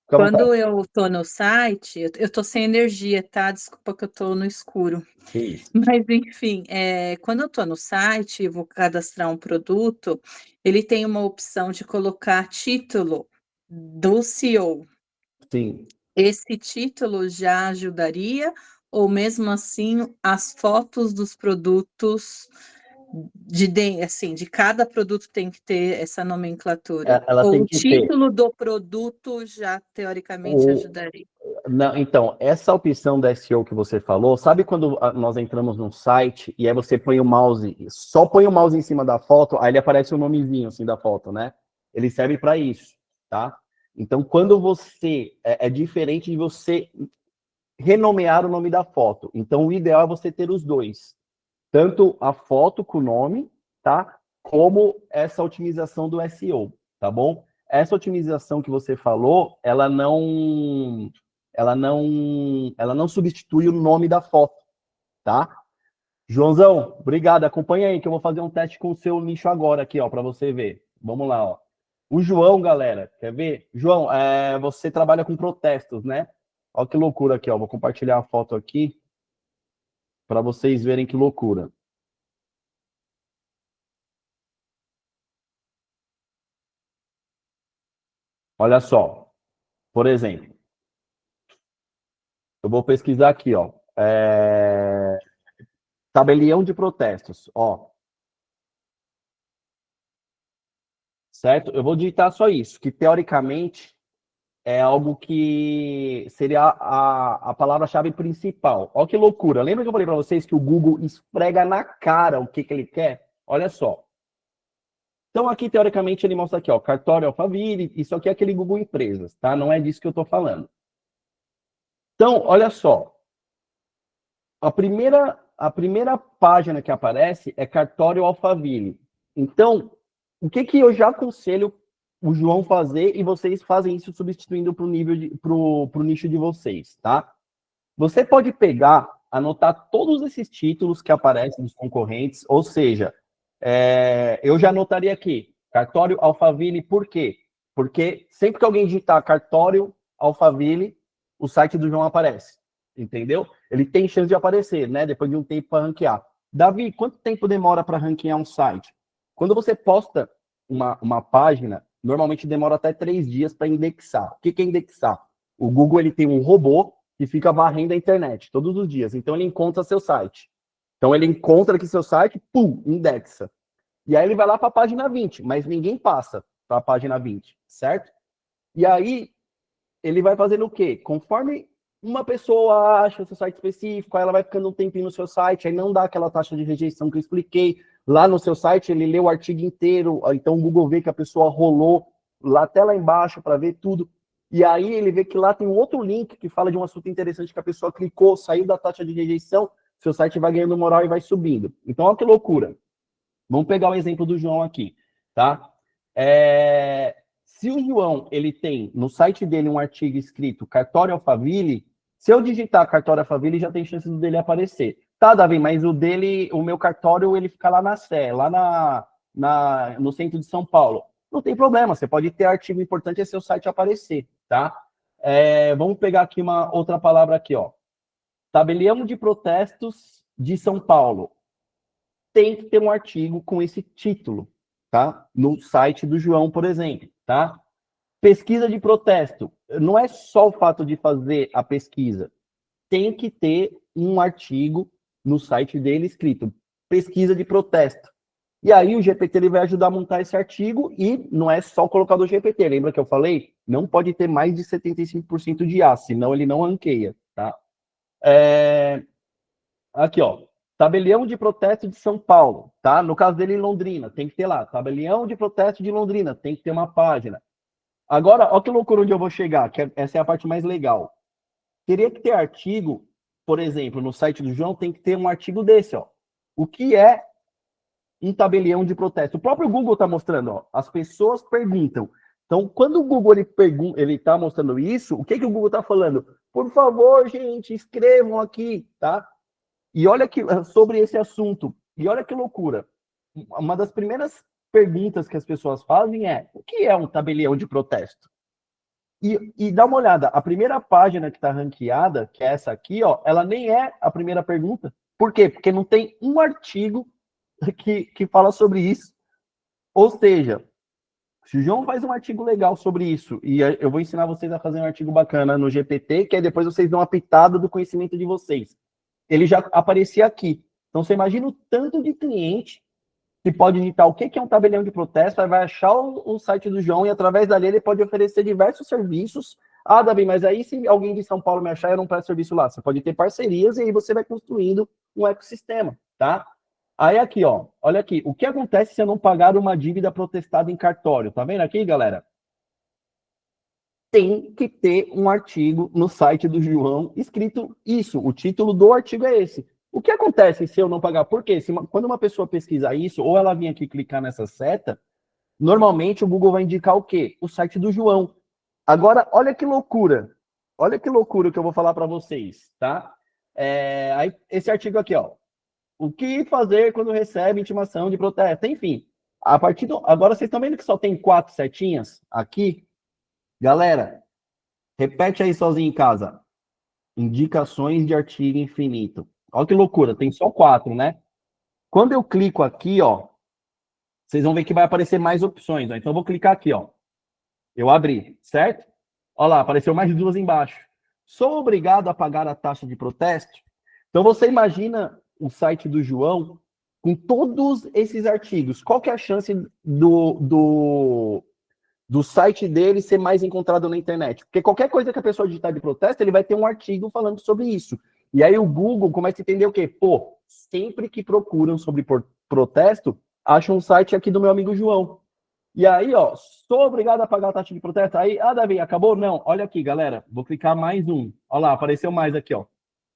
Quando eu estou no site, eu estou sem energia, tá? Desculpa que eu estou no escuro. Sim. Mas, enfim, quando eu estou no site e vou cadastrar um produto, ele tem uma opção de colocar título do CEO. Sim. Esse título já ajudaria? Ou mesmo assim, as fotos dos produtos de cada produto tem que ter essa nomenclatura? Ela Ou tem o que ter. título do produto já teoricamente ajudaria? Não, então, essa opção da SEO que você falou, sabe quando nós entramos num site e aí você põe o mouse, só põe o mouse em cima da foto, aí ele aparece o nomezinho assim da foto, né? Ele serve para isso, tá? Então, quando você é diferente de você renomear o nome da foto. Então, o ideal é você ter os dois, tanto a foto com o nome, tá? Como essa otimização do SEO, tá bom? Essa otimização que você falou, ela não substitui o nome da foto, tá? Joãozão, obrigado. Acompanha aí que eu vou fazer um teste com o seu nicho agora aqui, ó, para você ver. Vamos lá, ó. O João, galera, quer ver? João, você trabalha com protestos, né? Olha que loucura aqui, ó. Vou compartilhar a foto aqui para vocês verem que loucura. Olha só, por exemplo, eu vou pesquisar aqui, ó. Tabelião de protestos, ó. Certo? Eu vou digitar só isso, que teoricamente é algo que seria a palavra-chave principal. Olha que loucura. Lembra que eu falei para vocês que o Google esfrega na cara o que ele quer? Olha só. Então, aqui, teoricamente, ele mostra aqui, ó, cartório Alphaville, isso aqui é aquele Google Empresas, tá? Não é disso que eu estou falando. Então, olha só. A primeira página que aparece é cartório Alphaville. Então, o que eu já aconselho o João fazer e vocês fazem isso substituindo para o nicho de vocês, tá? Você pode pegar, anotar todos esses títulos que aparecem dos concorrentes, ou seja, eu já anotaria aqui, cartório Alphaville, por quê? Porque sempre que alguém digitar cartório Alphaville, o site do João aparece, entendeu? Ele tem chance de aparecer, né? Depois de um tempo para ranquear. Davi, quanto tempo demora para ranquear um site? Quando você posta uma página, normalmente demora até 3 dias para indexar. O que é indexar? O Google ele tem um robô que fica varrendo a internet todos os dias. Então, ele encontra seu site. Então, ele encontra aqui seu site, pum, indexa. E aí, ele vai lá para a página 20, mas ninguém passa para a página 20, certo? E aí, ele vai fazendo o quê? Conforme uma pessoa acha o seu site específico, aí ela vai ficando um tempinho no seu site, aí não dá aquela taxa de rejeição que eu expliquei. Lá no seu site, ele lê o artigo inteiro, então o Google vê que a pessoa rolou lá, até lá embaixo para ver tudo. E aí ele vê que lá tem um outro link que fala de um assunto interessante que a pessoa clicou, saiu da taxa de rejeição, seu site vai ganhando moral e vai subindo. Então, olha que loucura. Vamos pegar o exemplo do João aqui, tá? Se o João ele tem no site dele um artigo escrito cartório Alphaville, se eu digitar cartório Alphaville, já tem chance dele aparecer. Tá, Davi, mas o meu cartório, ele fica lá na Sé, lá no centro de São Paulo. Não tem problema, você pode ter artigo importante e seu site aparecer, tá? Vamos pegar aqui uma outra palavra aqui, ó. Tabelião de protestos de São Paulo. Tem que ter um artigo com esse título, tá? No site do João, por exemplo, tá? Pesquisa de protesto. Não é só o fato de fazer a pesquisa. Tem que ter um artigo no site dele escrito pesquisa de protesto. E aí o GPT ele vai ajudar a montar esse artigo e não é só colocar do GPT. Lembra que eu falei? Não pode ter mais de 75% de A, senão ele não ranqueia, tá? Aqui, ó. Tabelião de protesto de São Paulo, tá? No caso dele, em Londrina, tem que ter lá. Tabelião de protesto de Londrina, tem que ter uma página. Agora, olha que loucura onde eu vou chegar, que essa é a parte mais legal. Teria que ter artigo, por exemplo, no site do João, tem que ter um artigo desse, ó. O que é um tabelião de protesto? O próprio Google está mostrando, ó. As pessoas perguntam. Então, quando o Google ele está mostrando isso, o que o Google está falando? Por favor, gente, escrevam aqui, tá? E olha que sobre esse assunto, e olha que loucura. Uma das primeiras perguntas que as pessoas fazem é: o que é um tabelião de protesto? E dá uma olhada, a primeira página que está ranqueada, que é essa aqui, ó, ela nem é a primeira pergunta. Por quê? Porque não tem um artigo que fala sobre isso. Ou seja, se o João faz um artigo legal sobre isso, e eu vou ensinar vocês a fazer um artigo bacana no GPT, que aí depois vocês dão uma pitada do conhecimento de vocês. Ele já aparecia aqui. Então, você imagina o tanto de cliente que pode digitar o que é um tabelião de protesto, aí vai achar o site do João e, através dali, ele pode oferecer diversos serviços. Ah, Davi, mas aí se alguém de São Paulo me achar, eu não presto serviço lá. Você pode ter parcerias e aí você vai construindo um ecossistema, tá? Aí aqui, ó, olha aqui. O que acontece se eu não pagar uma dívida protestada em cartório? Tá vendo aqui, galera? Tem que ter um artigo no site do João escrito isso. O título do artigo é esse. O que acontece se eu não pagar? Por quê? Quando uma pessoa pesquisar isso, ou ela vir aqui clicar nessa seta, normalmente o Google vai indicar o quê? O site do João. Agora, olha que loucura. Olha que loucura que eu vou falar para vocês, tá? Aí, esse artigo aqui, ó. O que fazer quando recebe intimação de protesto? Enfim, a partir do... Agora vocês estão vendo que só tem 4 setinhas aqui? Galera, repete aí sozinho em casa. Indicações de artigo infinito. Olha que loucura, tem só 4, né? Quando eu clico aqui, ó, vocês vão ver que vai aparecer mais opções. Ó. Então eu vou clicar aqui, ó. Eu abri, certo? Olha lá, apareceu mais 2 embaixo. Sou obrigado a pagar a taxa de protesto? Então você imagina o site do João com todos esses artigos. Qual que é a chance do site dele ser mais encontrado na internet? Porque qualquer coisa que a pessoa digitar de protesto, ele vai ter um artigo falando sobre isso. E aí o Google começa a entender o quê? Pô, sempre que procuram sobre protesto, acham um site aqui do meu amigo João. E aí, ó, sou obrigado a pagar a taxa de protesto. Aí, Davi, acabou? Não, olha aqui, galera. Vou clicar mais um. Olha lá, apareceu mais aqui, ó.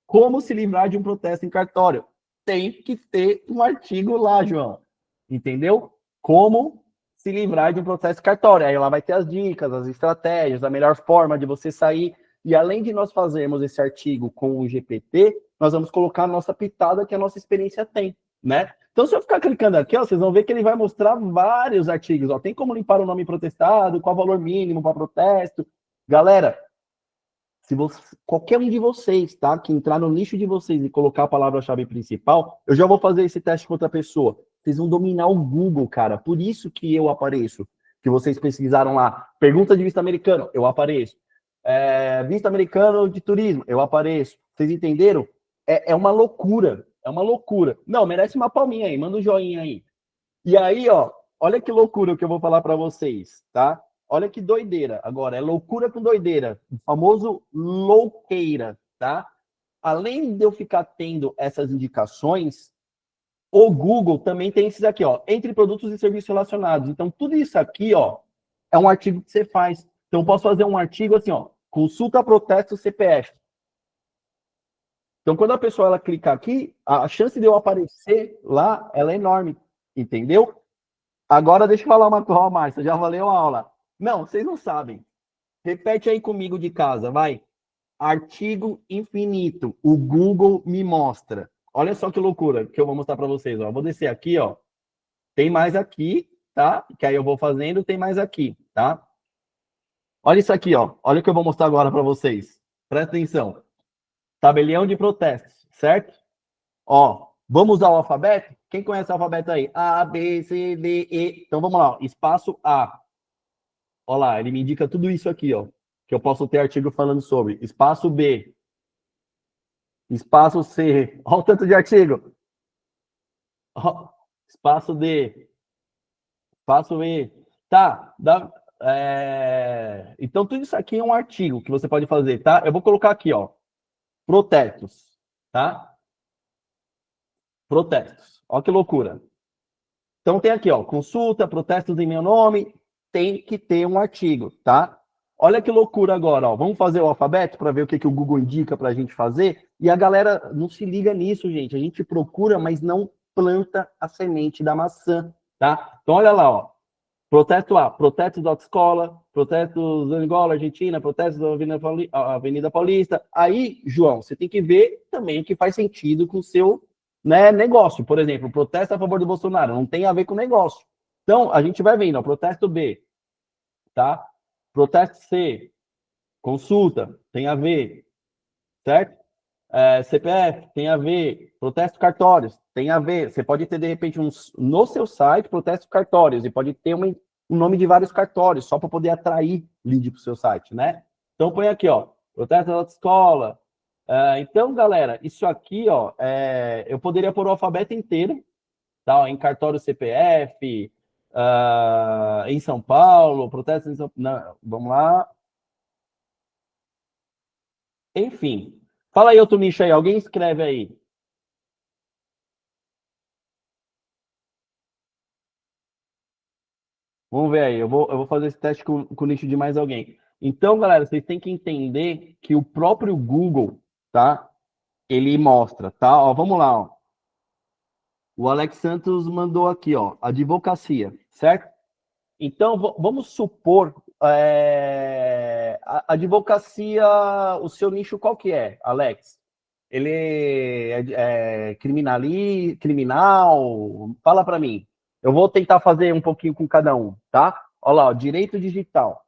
Como se livrar de um protesto em cartório? Tem que ter um artigo lá, João. Entendeu? Como se livrar de um processo cartório. Aí lá vai ter as dicas, as estratégias, a melhor forma de você sair. E além de nós fazermos esse artigo com o GPT, nós vamos colocar a nossa pitada que a nossa experiência tem, né? Então, se eu ficar clicando aqui, ó, vocês vão ver que ele vai mostrar vários artigos. Ó. Tem como limpar o nome protestado, qual o valor mínimo para protesto. Galera, se você, qualquer um de vocês, tá, que entrar no nicho de vocês e colocar a palavra-chave principal, eu já vou fazer esse teste com outra pessoa. Vocês vão dominar o Google, cara. Por isso que eu apareço. Que vocês pesquisaram lá. Pergunta de visto americano, eu apareço. Visto americano de turismo, eu apareço. Vocês entenderam? É uma loucura. É uma loucura. Não, merece uma palminha aí. Manda um joinha aí. E aí, ó, olha que loucura que eu vou falar para vocês, tá? Olha que doideira. Agora, é loucura com doideira. O famoso louqueira, tá? Além de eu ficar tendo essas indicações, o Google também tem esses aqui, ó. Entre produtos e serviços relacionados. Então, tudo isso aqui, ó, é um artigo que você faz. Então, eu posso fazer um artigo assim, ó. Consulta protesto CPF. Então, quando a pessoa ela clicar aqui, a chance de eu aparecer lá, ela é enorme. Entendeu? Agora, deixa eu falar uma coisa, Márcia. Já valeu a aula. Não, vocês não sabem. Repete aí comigo de casa, vai. Artigo infinito. O Google me mostra. Olha só que loucura que eu vou mostrar para vocês. Ó. Eu vou descer aqui, ó. Tem mais aqui, tá? Que aí eu vou fazendo, tem mais aqui, tá? Olha isso aqui, ó. Olha o que eu vou mostrar agora para vocês. Presta atenção. Tabelião de protestos, certo? Ó, vamos usar o alfabeto? Quem conhece o alfabeto aí? A, B, C, D, E. Então vamos lá, ó. Espaço A. Olha lá, ele me indica tudo isso aqui, ó. Que eu posso ter artigo falando sobre. Espaço B. Espaço C. Olha o tanto de artigo. Ó, espaço D. Espaço E. Tá. Então, tudo isso aqui é um artigo que você pode fazer, tá? Eu vou colocar aqui, ó. Protestos. Tá? Protestos. Olha que loucura. Então, tem aqui, ó. Consulta, protestos em meu nome. Tem que ter um artigo, tá? Olha que loucura agora, ó. Vamos fazer o alfabeto para ver o que o Google indica para a gente fazer. E a galera não se liga nisso, gente. A gente procura, mas não planta a semente da maçã, tá? Então, olha lá, ó. Protesto A, protestos da autoescola, protestos da Angola, Argentina, protestos da Avenida Paulista. Aí, João, você tem que ver também o que faz sentido com o seu, né, negócio. Por exemplo, protesto a favor do Bolsonaro, não tem a ver com o negócio. Então, a gente vai vendo, ó, protesto B, tá? Protesto C, consulta, tem a ver, certo? CPF, tem a ver. Protesto cartórios, tem a ver. Você pode ter, de repente, no seu site, protesto cartórios, e pode ter um nome de vários cartórios, só para poder atrair lead para o seu site, né? Então, põe aqui, ó, protesto da escola. Então, galera, isso aqui, ó, eu poderia pôr o alfabeto inteiro, tá? Ó, em cartório CPF, em São Paulo, protesto em São Paulo. Não, vamos lá. Enfim. Fala aí outro nicho aí, alguém escreve aí. Vamos ver aí, eu vou fazer esse teste com o nicho de mais alguém. Então, galera, vocês têm que entender que o próprio Google, tá? Ele mostra, tá? Ó, vamos lá, ó. O Alex Santos mandou aqui, ó, advocacia, certo? Então, vamos supor, a advocacia, o seu nicho qual que é, Alex? ele é criminal? Fala para mim. Eu vou tentar fazer um pouquinho com cada um, tá? Olha lá, ó, direito digital,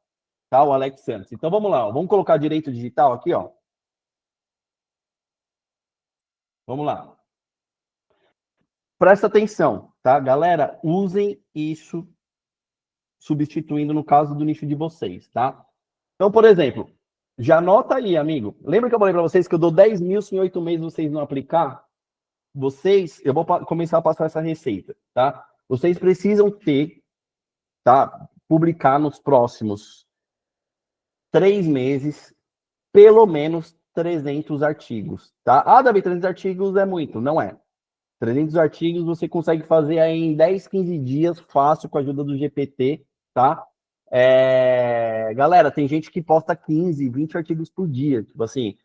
tá? O Alex Santos. Então vamos lá, ó, vamos colocar direito digital aqui, ó. Vamos lá. Presta atenção, tá? Galera, usem isso substituindo no caso do nicho de vocês, tá? Então, por exemplo, já anota aí, amigo. Lembra que eu falei para vocês que eu dou 10 mil se em 8 meses vocês não aplicar? Eu vou começar a passar essa receita, tá? Vocês precisam ter, tá? Publicar nos próximos 3 meses, pelo menos 300 artigos, tá? Ah, Davi, 300 artigos é muito. Não é. 300 artigos você consegue fazer aí em 10, 15 dias, fácil, com a ajuda do GPT, tá? Galera, tem gente que posta 15, 20 artigos por dia, tipo assim,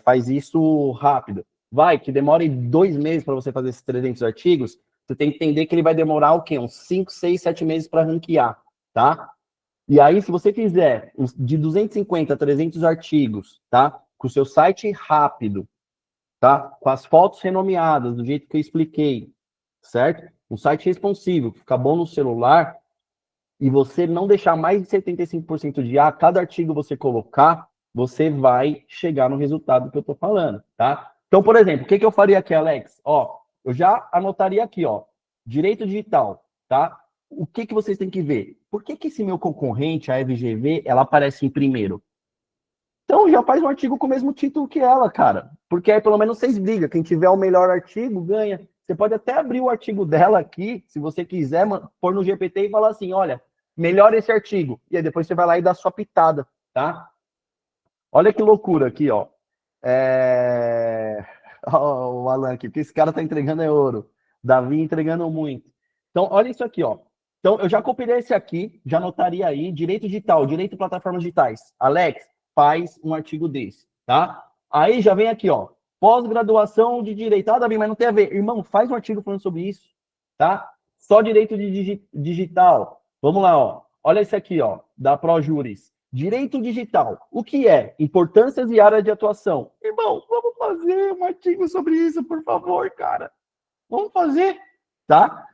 faz isso rápido. Vai, que demore 2 meses para você fazer esses 300 artigos, você tem que entender que ele vai demorar o quê? Uns 5, 6, 7 meses para ranquear, tá? E aí, se você fizer de 250 a 300 artigos, tá? Com o seu site rápido, tá? Com as fotos renomeadas, do jeito que eu expliquei, certo? Um site responsivo, que fica bom no celular, e você não deixar mais de 75% de A, cada artigo você colocar, você vai chegar no resultado que eu tô falando, tá? Então, por exemplo, o que eu faria aqui, Alex? Ó, eu já anotaria aqui, ó, direito digital, tá? O que vocês têm que ver? Por que esse meu concorrente, a FGV, ela aparece em primeiro? Então, já faz um artigo com o mesmo título que ela, cara. Porque aí, pelo menos, vocês brigam. Quem tiver o melhor artigo, ganha. Você pode até abrir o artigo dela aqui, se você quiser, pôr no GPT e falar assim, olha, melhora esse artigo. E aí, depois você vai lá e dá sua pitada, tá? Olha que loucura aqui, ó. O Alan aqui, porque esse cara tá entregando é ouro. Davi entregando muito. Então, olha isso aqui, ó. Então, eu já copiei esse aqui, já anotaria aí, direito digital, direito plataformas digitais. Alex, faz um artigo desse, tá? Aí já vem aqui, ó, pós-graduação de direito. Ah, Davi, mas não tem a ver. Irmão, faz um artigo falando sobre isso, tá? Só direito digital. Vamos lá, ó. Olha esse aqui, ó, da ProJuris. Direito digital. O que é? Importâncias e áreas de atuação. Irmão, vamos fazer um artigo sobre isso, por favor, cara. Vamos fazer, tá?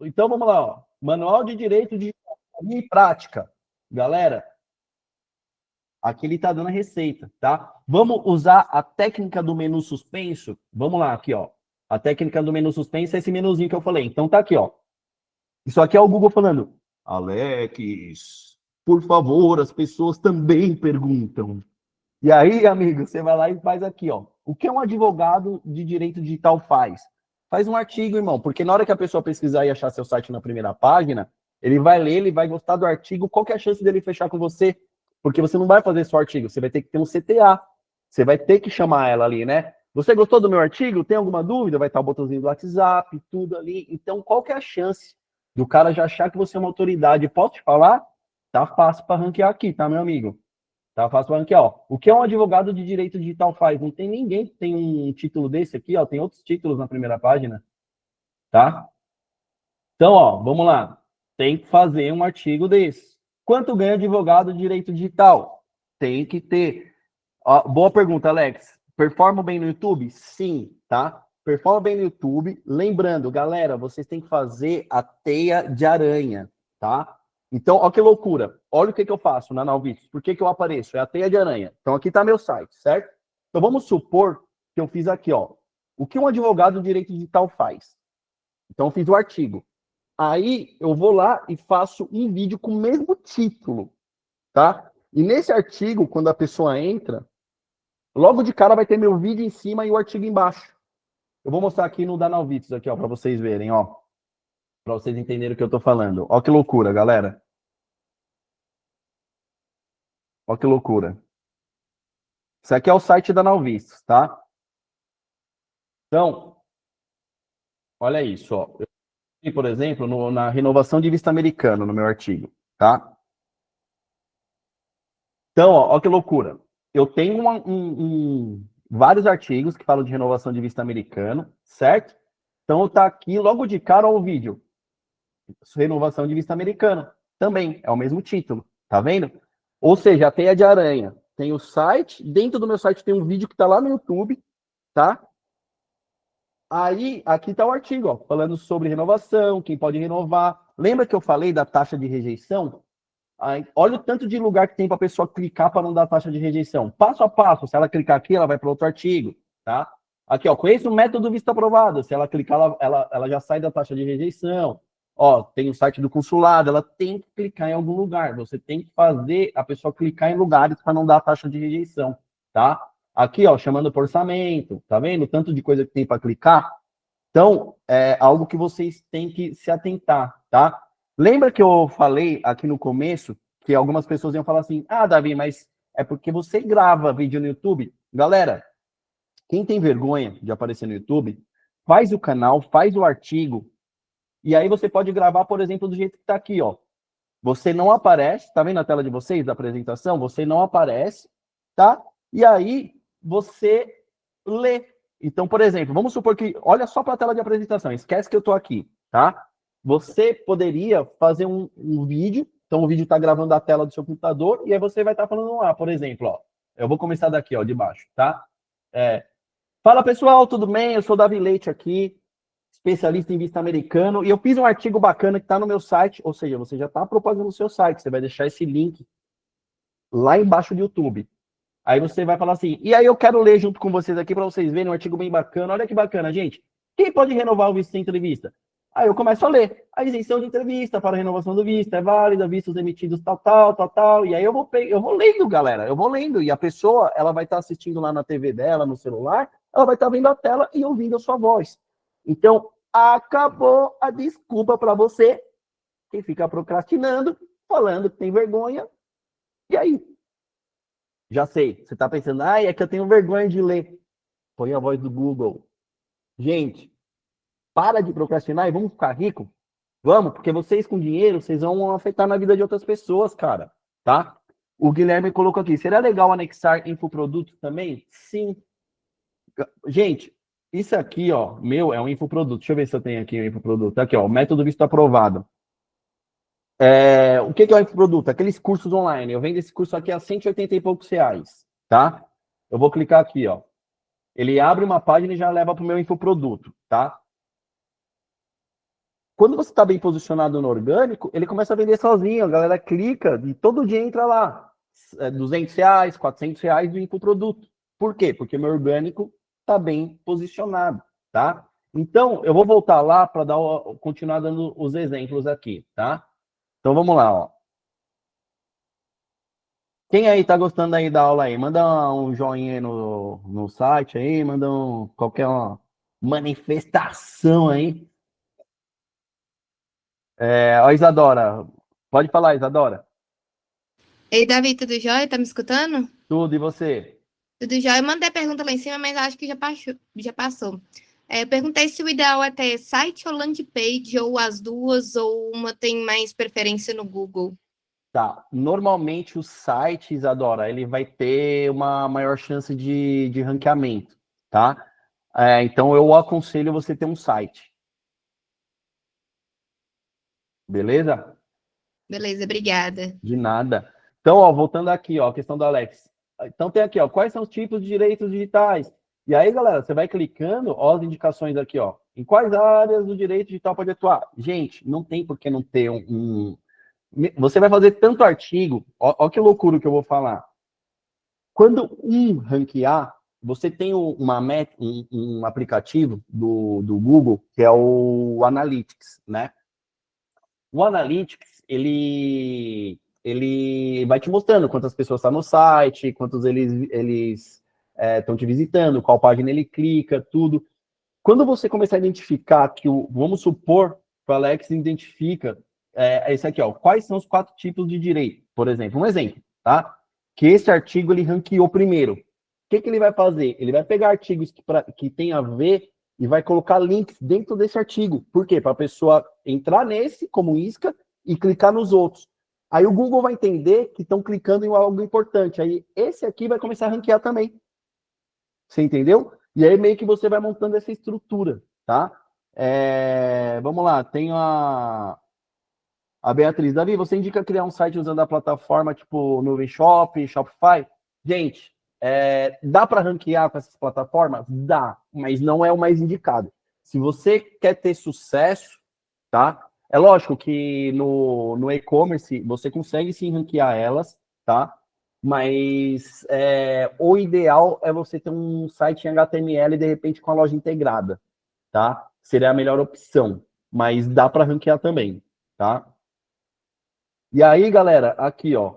Então, vamos lá, ó. Manual de Direito Digital e Prática. Galera, aqui ele está dando a receita, tá? Vamos usar a técnica do menu suspenso? Vamos lá, aqui, ó. A técnica do menu suspenso é esse menuzinho que eu falei. Então, tá aqui, ó. Isso aqui é o Google falando, Alex, por favor, as pessoas também perguntam. E aí, amigo, você vai lá e faz aqui, ó. O que um advogado de direito digital faz? Faz um artigo, irmão, porque na hora que a pessoa pesquisar e achar seu site na primeira página, ele vai ler, ele vai gostar do artigo, qual que é a chance dele fechar com você? Porque você não vai fazer só artigo, você vai ter que ter um CTA. Você vai ter que chamar ela ali, né? Você gostou do meu artigo? Tem alguma dúvida? Vai estar o botãozinho do WhatsApp, tudo ali. Então, qual que é a chance do cara já achar que você é uma autoridade? Posso te falar? Tá fácil para ranquear aqui, tá, meu amigo? Tá fácil para ranquear, ó. O que um advogado de direito digital faz? Não tem ninguém que tem um título desse aqui, ó. Tem outros títulos na primeira página, tá? Então, ó, vamos lá. Tem que fazer um artigo desse. Quanto ganha advogado de direito digital? Tem que ter. Ó, boa pergunta, Alex. Performa bem no YouTube? Sim, tá? Performa bem no YouTube. Lembrando, galera, vocês têm que fazer a teia de aranha, tá? Então, ó que loucura. Olha o que eu faço na Nalvix. Por que eu apareço? É a teia de aranha. Então, aqui está meu site, certo? Então, vamos supor que eu fiz aqui, ó. O que um advogado de direito digital faz? Então, eu fiz o artigo. Aí, eu vou lá e faço um vídeo com o mesmo título, tá? E nesse artigo, quando a pessoa entra, logo de cara vai ter meu vídeo em cima e o artigo embaixo. Eu vou mostrar aqui no Danalvix, aqui, ó, para vocês verem, ó. Para vocês entenderem o que eu tô falando. Ó que loucura, galera. Ó que loucura. Isso aqui é o site da Nalvix, tá? Então, olha isso, ó. Eu, por exemplo, na renovação de visto americano, no meu artigo, tá? Então, ó que loucura. Eu tenho vários artigos que falam de renovação de visto americano, certo? Então, tá aqui logo de cara ó, o vídeo. Renovação de visto americano. Também, é o mesmo título, tá vendo? Ou seja, a teia de aranha. tem o site, dentro do meu site tem um vídeo que está lá no YouTube, tá? Aí, aqui está o artigo, ó, falando sobre renovação, quem pode renovar. Lembra que eu falei da taxa de rejeição? Aí, olha o tanto de lugar que tem para a pessoa clicar para não dar taxa de rejeição. Passo a passo, se ela clicar aqui, ela vai para outro artigo, tá? Aqui, ó, conheça o método visto aprovado. Se ela clicar, ela já sai da taxa de rejeição. Ó, tem o site do consulado, ela tem que clicar em algum lugar. Você tem que fazer a pessoa clicar em lugares para não dar taxa de rejeição, tá? Aqui, ó, chamando por orçamento, tá vendo? Tanto de coisa que tem para clicar. Então, é algo que vocês têm que se atentar, tá? Lembra que eu falei aqui no começo que algumas pessoas iam falar assim, ah, Davi, mas é porque você grava vídeo no YouTube? Galera, quem tem vergonha de aparecer no YouTube, faz o canal, faz o artigo, e aí você pode gravar, por exemplo, do jeito que tá aqui, ó. Você não aparece, tá vendo a tela de vocês, da apresentação? Você não aparece, tá? E aí, você lê. Então, por exemplo, vamos supor que, olha só para a tela de apresentação, esquece que eu tô aqui, tá? Você poderia fazer um vídeo, então o vídeo está gravando a tela do seu computador, e aí você vai estar falando lá, por exemplo, ó, eu vou começar daqui, ó, de baixo, tá? Fala pessoal, tudo bem? Eu sou o Davi Leite aqui, especialista em visto americano, e eu fiz um artigo bacana que está no meu site, ou seja, você já está propagando no seu site, você vai deixar esse link lá embaixo do YouTube. Aí você vai falar assim, e aí eu quero ler junto com vocês aqui para vocês verem um artigo bem bacana. Olha que bacana, gente. Quem pode renovar o visto sem entrevista? Aí eu começo a ler. A isenção de entrevista para renovação do visto é válida, vistos emitidos tal. E aí eu vou lendo, galera. Eu vou lendo. E a pessoa, ela vai estar assistindo lá na TV dela, no celular, ela vai estar vendo a tela e ouvindo a sua voz. Então, acabou a desculpa para você que fica procrastinando, falando que tem vergonha. E aí? Já sei, você está pensando, é que eu tenho vergonha de ler. Põe a voz do Google. Gente, para de procrastinar e vamos ficar rico? Vamos, porque vocês com dinheiro, vocês vão afetar na vida de outras pessoas, cara, tá? O Guilherme colocou aqui, será legal anexar infoproduto também? Sim. Gente, isso aqui, ó, meu, é um infoproduto. Deixa eu ver se eu tenho aqui um infoproduto. Aqui, ó, método visto aprovado. O que é o infoproduto? Aqueles cursos online. Eu vendo esse curso aqui a 180 e poucos reais, tá? Eu vou clicar aqui, ó. Ele abre uma página e já leva para o meu infoproduto, tá? Quando você está bem posicionado no orgânico, ele começa a vender sozinho. A galera clica e todo dia entra lá. R$200, R$400 do infoproduto. Por quê? Porque meu orgânico está bem posicionado, tá? Então, eu vou voltar lá para continuar dando os exemplos aqui, tá? Então, vamos lá, ó. Quem aí tá gostando aí da aula aí? Manda um joinha aí no site aí, manda qualquer manifestação aí. Ó, Isadora. Pode falar, Isadora. Ei, Davi, tudo jóia? Tá me escutando? Tudo, e você? Tudo jóia. Eu mandei a pergunta lá em cima, mas acho que já passou. Eu perguntei se o ideal é ter site ou landing page, ou as duas, ou uma tem mais preferência no Google. Tá. Normalmente o site, Isadora, ele vai ter uma maior chance de ranqueamento, tá? Então eu aconselho você ter um site. Beleza? Beleza, obrigada. De nada. Então, ó, voltando aqui, ó, a questão do Alex. Então tem aqui, ó, quais são os tipos de direitos digitais? E aí, galera, você vai clicando, ó, as indicações aqui, ó. Em quais áreas do direito digital pode atuar? Gente, não tem por que não ter Você vai fazer tanto artigo, ó que loucura que eu vou falar. Quando ranquear, você tem um aplicativo do Google, que é o Analytics, né? O Analytics, ele vai te mostrando quantas pessoas estão no site, quantos eles estão te visitando, qual página ele clica, tudo. Quando você começar a identificar que vamos supor que o Alex identifica esse aqui, ó, quais são os 4 tipos de direito, por exemplo, um exemplo, tá? Que esse artigo ele ranqueou primeiro. O que ele vai fazer? Ele vai pegar artigos que tem a ver e vai colocar links dentro desse artigo. Por quê? Para a pessoa entrar nesse como isca e clicar nos outros. Aí o Google vai entender que estão clicando em algo importante. Aí esse aqui vai começar a ranquear também. Você entendeu? E aí meio que você vai montando essa estrutura, tá? Vamos lá, tem a Beatriz. Davi, você indica criar um site usando a plataforma tipo Nuvem Shop, Shopify? Gente, dá para ranquear com essas plataformas? Dá, mas não é o mais indicado. Se você quer ter sucesso, tá? É lógico que no e-commerce você consegue sim ranquear elas, tá? Mas o ideal é você ter um site em HTML de repente com a loja integrada, tá? Seria a melhor opção, mas dá para ranquear também, tá? E aí, galera, aqui, ó,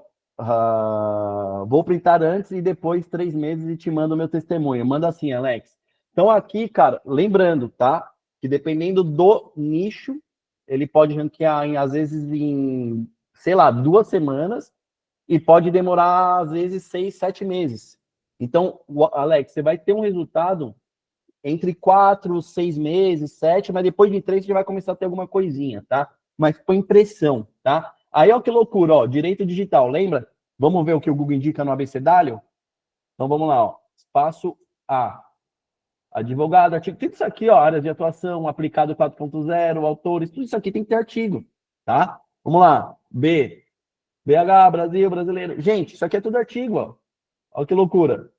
vou printar antes e depois 3 meses e te mando o meu testemunho. Manda assim, Alex. Então aqui, cara, lembrando, tá? Que dependendo do nicho, ele pode ranquear às vezes em, sei lá, 2 semanas e pode demorar às vezes 6, 7 meses. Então, Alex, você vai ter um resultado entre 4, 6 meses, 7, mas depois de 3 você já vai começar a ter alguma coisinha, tá? Mas põe pressão, tá? Aí, ó que loucura, ó, direito digital, lembra? Vamos ver o que o Google indica no abecedário? Então, vamos lá, ó. Espaço A. Advogado, artigo, tudo isso aqui, ó, áreas de atuação, aplicado 4.0, autores, tudo isso aqui tem que ter artigo, tá? Vamos lá. B. BH, Brasil, brasileiro. Gente, isso aqui é tudo artigo, ó. Ó que loucura.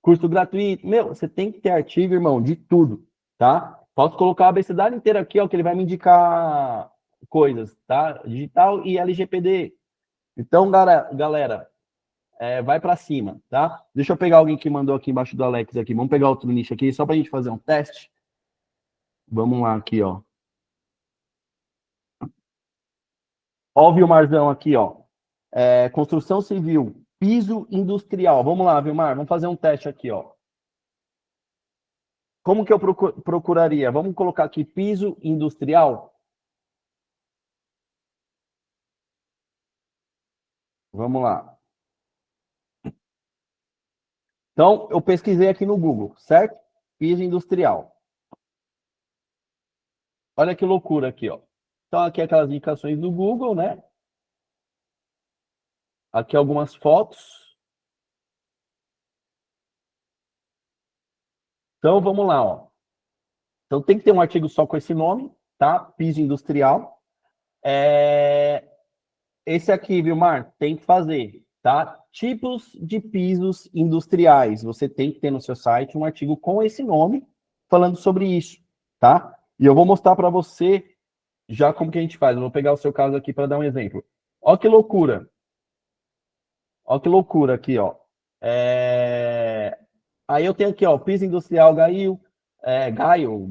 Curso gratuito. Meu, você tem que ter artigo, irmão, de tudo, tá? Posso colocar a abecedário inteira aqui, ó, que ele vai me indicar coisas, tá? Digital e LGPD. Então, galera, vai para cima, tá? Deixa eu pegar alguém que mandou aqui embaixo do Alex aqui. Vamos pegar outro nicho aqui, só para a gente fazer um teste. Vamos lá aqui, ó. Ó o Vilmarzão aqui, ó. Construção civil, piso industrial. Vamos lá, Vilmar, vamos fazer um teste aqui, ó. Como que eu procuraria? Vamos colocar aqui piso industrial. Vamos lá. Então, eu pesquisei aqui no Google, certo? Piso industrial. Olha que loucura aqui, ó. Então, aqui aquelas indicações do Google, né? Aqui algumas fotos. Então, vamos lá, ó. Então, tem que ter um artigo só com esse nome, tá? Piso industrial. Esse aqui, Vilmar, tem que fazer, tá? Tipos de pisos industriais. Você tem que ter no seu site um artigo com esse nome, falando sobre isso, tá? E eu vou mostrar para você já como que a gente faz. Eu vou pegar o seu caso aqui para dar um exemplo. Ó que loucura. Ó que loucura aqui, ó. Aí eu tenho aqui, ó, piso industrial Gail,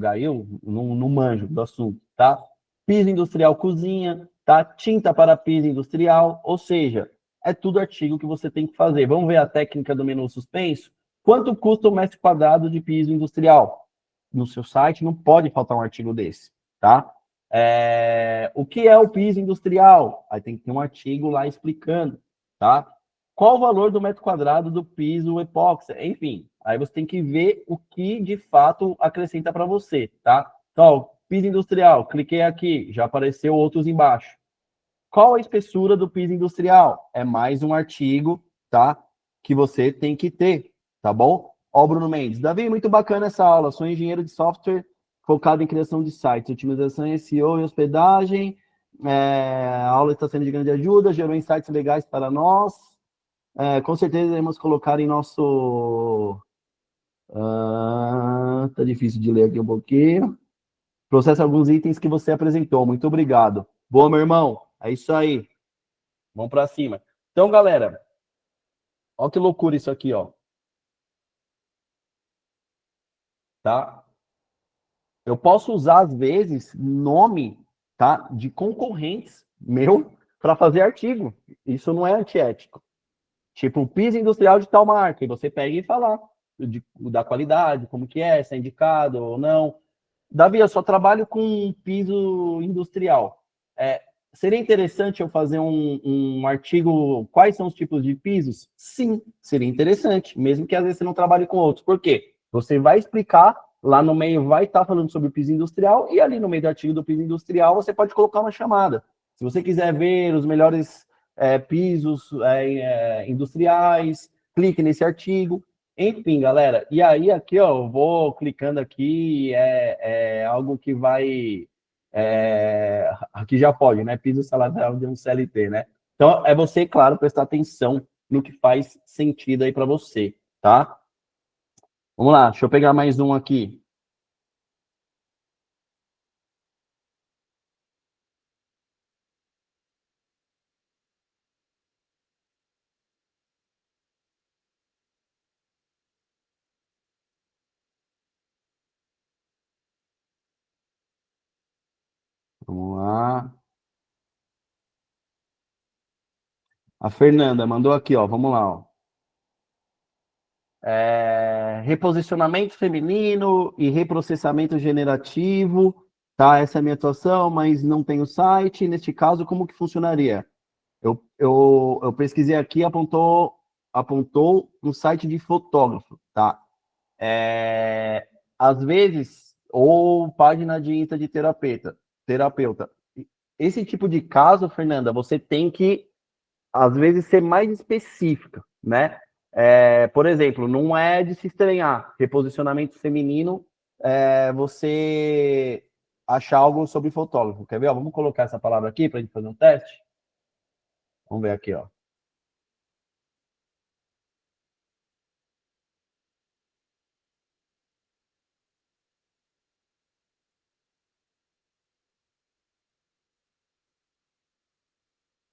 Gail, não manjo do assunto, tá? Piso industrial cozinha, tá? Tinta para piso industrial, ou seja, é tudo artigo que você tem que fazer. Vamos ver a técnica do menu suspenso? Quanto custa um metro quadrado de piso industrial? No seu site não pode faltar um artigo desse, tá? O que é o piso industrial? Aí tem que ter um artigo lá explicando, tá? Qual o valor do metro quadrado do piso epóxi? Enfim, aí você tem que ver o que de fato acrescenta para você, tá? Então, piso industrial, cliquei aqui, já apareceu outros embaixo. Qual a espessura do piso industrial? É mais um artigo, tá? Que você tem que ter, tá bom? Ó, Bruno Mendes. Davi, muito bacana essa aula. Sou engenheiro de software focado em criação de sites, otimização SEO e hospedagem. A aula está sendo de grande ajuda, gerou insights legais para nós. Com certeza iremos colocar em nosso... tá difícil de ler aqui um pouquinho. Processa alguns itens que você apresentou. Muito obrigado. Boa, meu irmão. É isso aí. Vamos para cima. Então, galera, olha que loucura isso aqui, ó. Tá? Eu posso usar, às vezes, nome, tá, de concorrentes meu para fazer artigo. Isso não é antiético. Tipo, piso industrial de tal marca. E você pega e fala da qualidade, como que é, se é indicado ou não. Davi, eu só trabalho com piso industrial. Seria interessante eu fazer um artigo, quais são os tipos de pisos? Sim, seria interessante, mesmo que às vezes você não trabalhe com outros. Por quê? Você vai explicar, lá no meio vai estar falando sobre o piso industrial, e ali no meio do artigo do piso industrial você pode colocar uma chamada. Se você quiser ver os melhores pisos industriais, clique nesse artigo. Enfim, galera, e aí aqui, ó, eu vou clicando aqui, algo que vai... aqui já pode, né? Piso salarial de um CLT, né? Então, é você, claro, prestar atenção no que faz sentido aí para você, tá? Vamos lá, deixa eu pegar mais um aqui. Vamos lá. A Fernanda mandou aqui, ó. Vamos lá, ó. Reposicionamento feminino e reprocessamento generativo, tá? Essa é a minha atuação, mas não tenho site. Neste caso, como que funcionaria? Eu pesquisei aqui, apontou um site de fotógrafo, tá? Às vezes, ou página de Insta de terapeuta. Esse tipo de caso, Fernanda, você tem que, às vezes, ser mais específica, né? Por exemplo, não é de se estranhar, reposicionamento feminino, você achar algo sobre fotógrafo. Quer ver? Ó, vamos colocar essa palavra aqui para a gente fazer um teste? Vamos ver aqui, ó.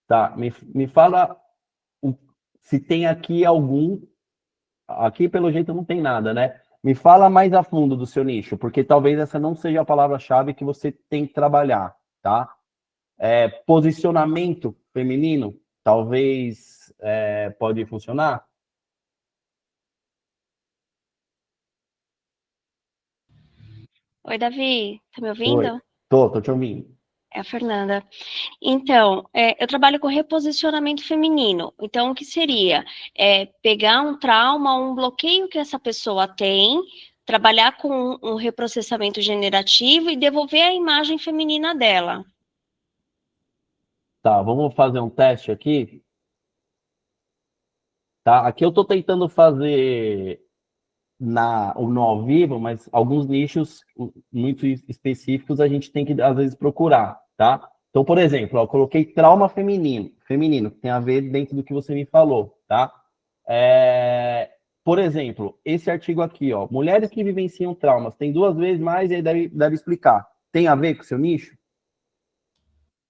Tá, me fala se tem aqui algum. Aqui, pelo jeito, não tem nada, né? Me fala mais a fundo do seu nicho, porque talvez essa não seja a palavra-chave que você tem que trabalhar, tá? Posicionamento feminino, talvez pode funcionar? Oi, Davi, tá me Oi, ouvindo? tô te ouvindo. É a Fernanda. Então, eu trabalho com reposicionamento feminino. Então, o que seria? Pegar um trauma, um bloqueio que essa pessoa tem, trabalhar com um reprocessamento generativo e devolver a imagem feminina dela. Tá, vamos fazer um teste aqui. Tá, aqui eu tô tentando fazer no ao vivo, mas alguns nichos muito específicos a gente tem que, às vezes, procurar, tá? Então, por exemplo, ó, eu coloquei trauma feminino, que tem a ver dentro do que você me falou, tá? Por exemplo, esse artigo aqui, ó, mulheres que vivenciam traumas, tem 2 vezes mais e aí deve explicar. Tem a ver com o seu nicho?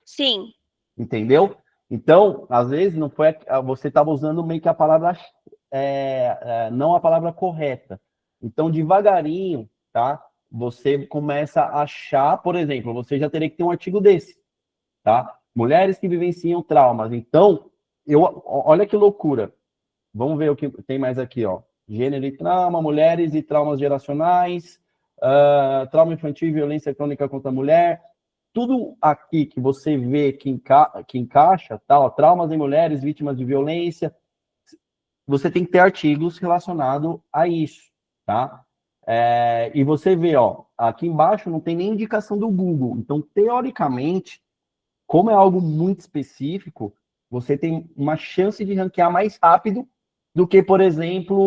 Sim. Entendeu? Então, às vezes, não foi você estava usando meio que a palavra, não a palavra correta. Então, devagarinho, tá? Você começa a achar, por exemplo, você já teria que ter um artigo desse, tá? Mulheres que vivenciam traumas. Então, olha que loucura. Vamos ver o que tem mais aqui, ó. Gênero e trauma, mulheres e traumas geracionais, trauma infantil e violência crônica contra a mulher. Tudo aqui que você vê que encaixa, tá, ó, traumas em mulheres, vítimas de violência, você tem que ter artigos relacionados a isso, tá? E você vê, ó, aqui embaixo não tem nem indicação do Google. Então, teoricamente, como é algo muito específico, você tem uma chance de ranquear mais rápido do que, por exemplo,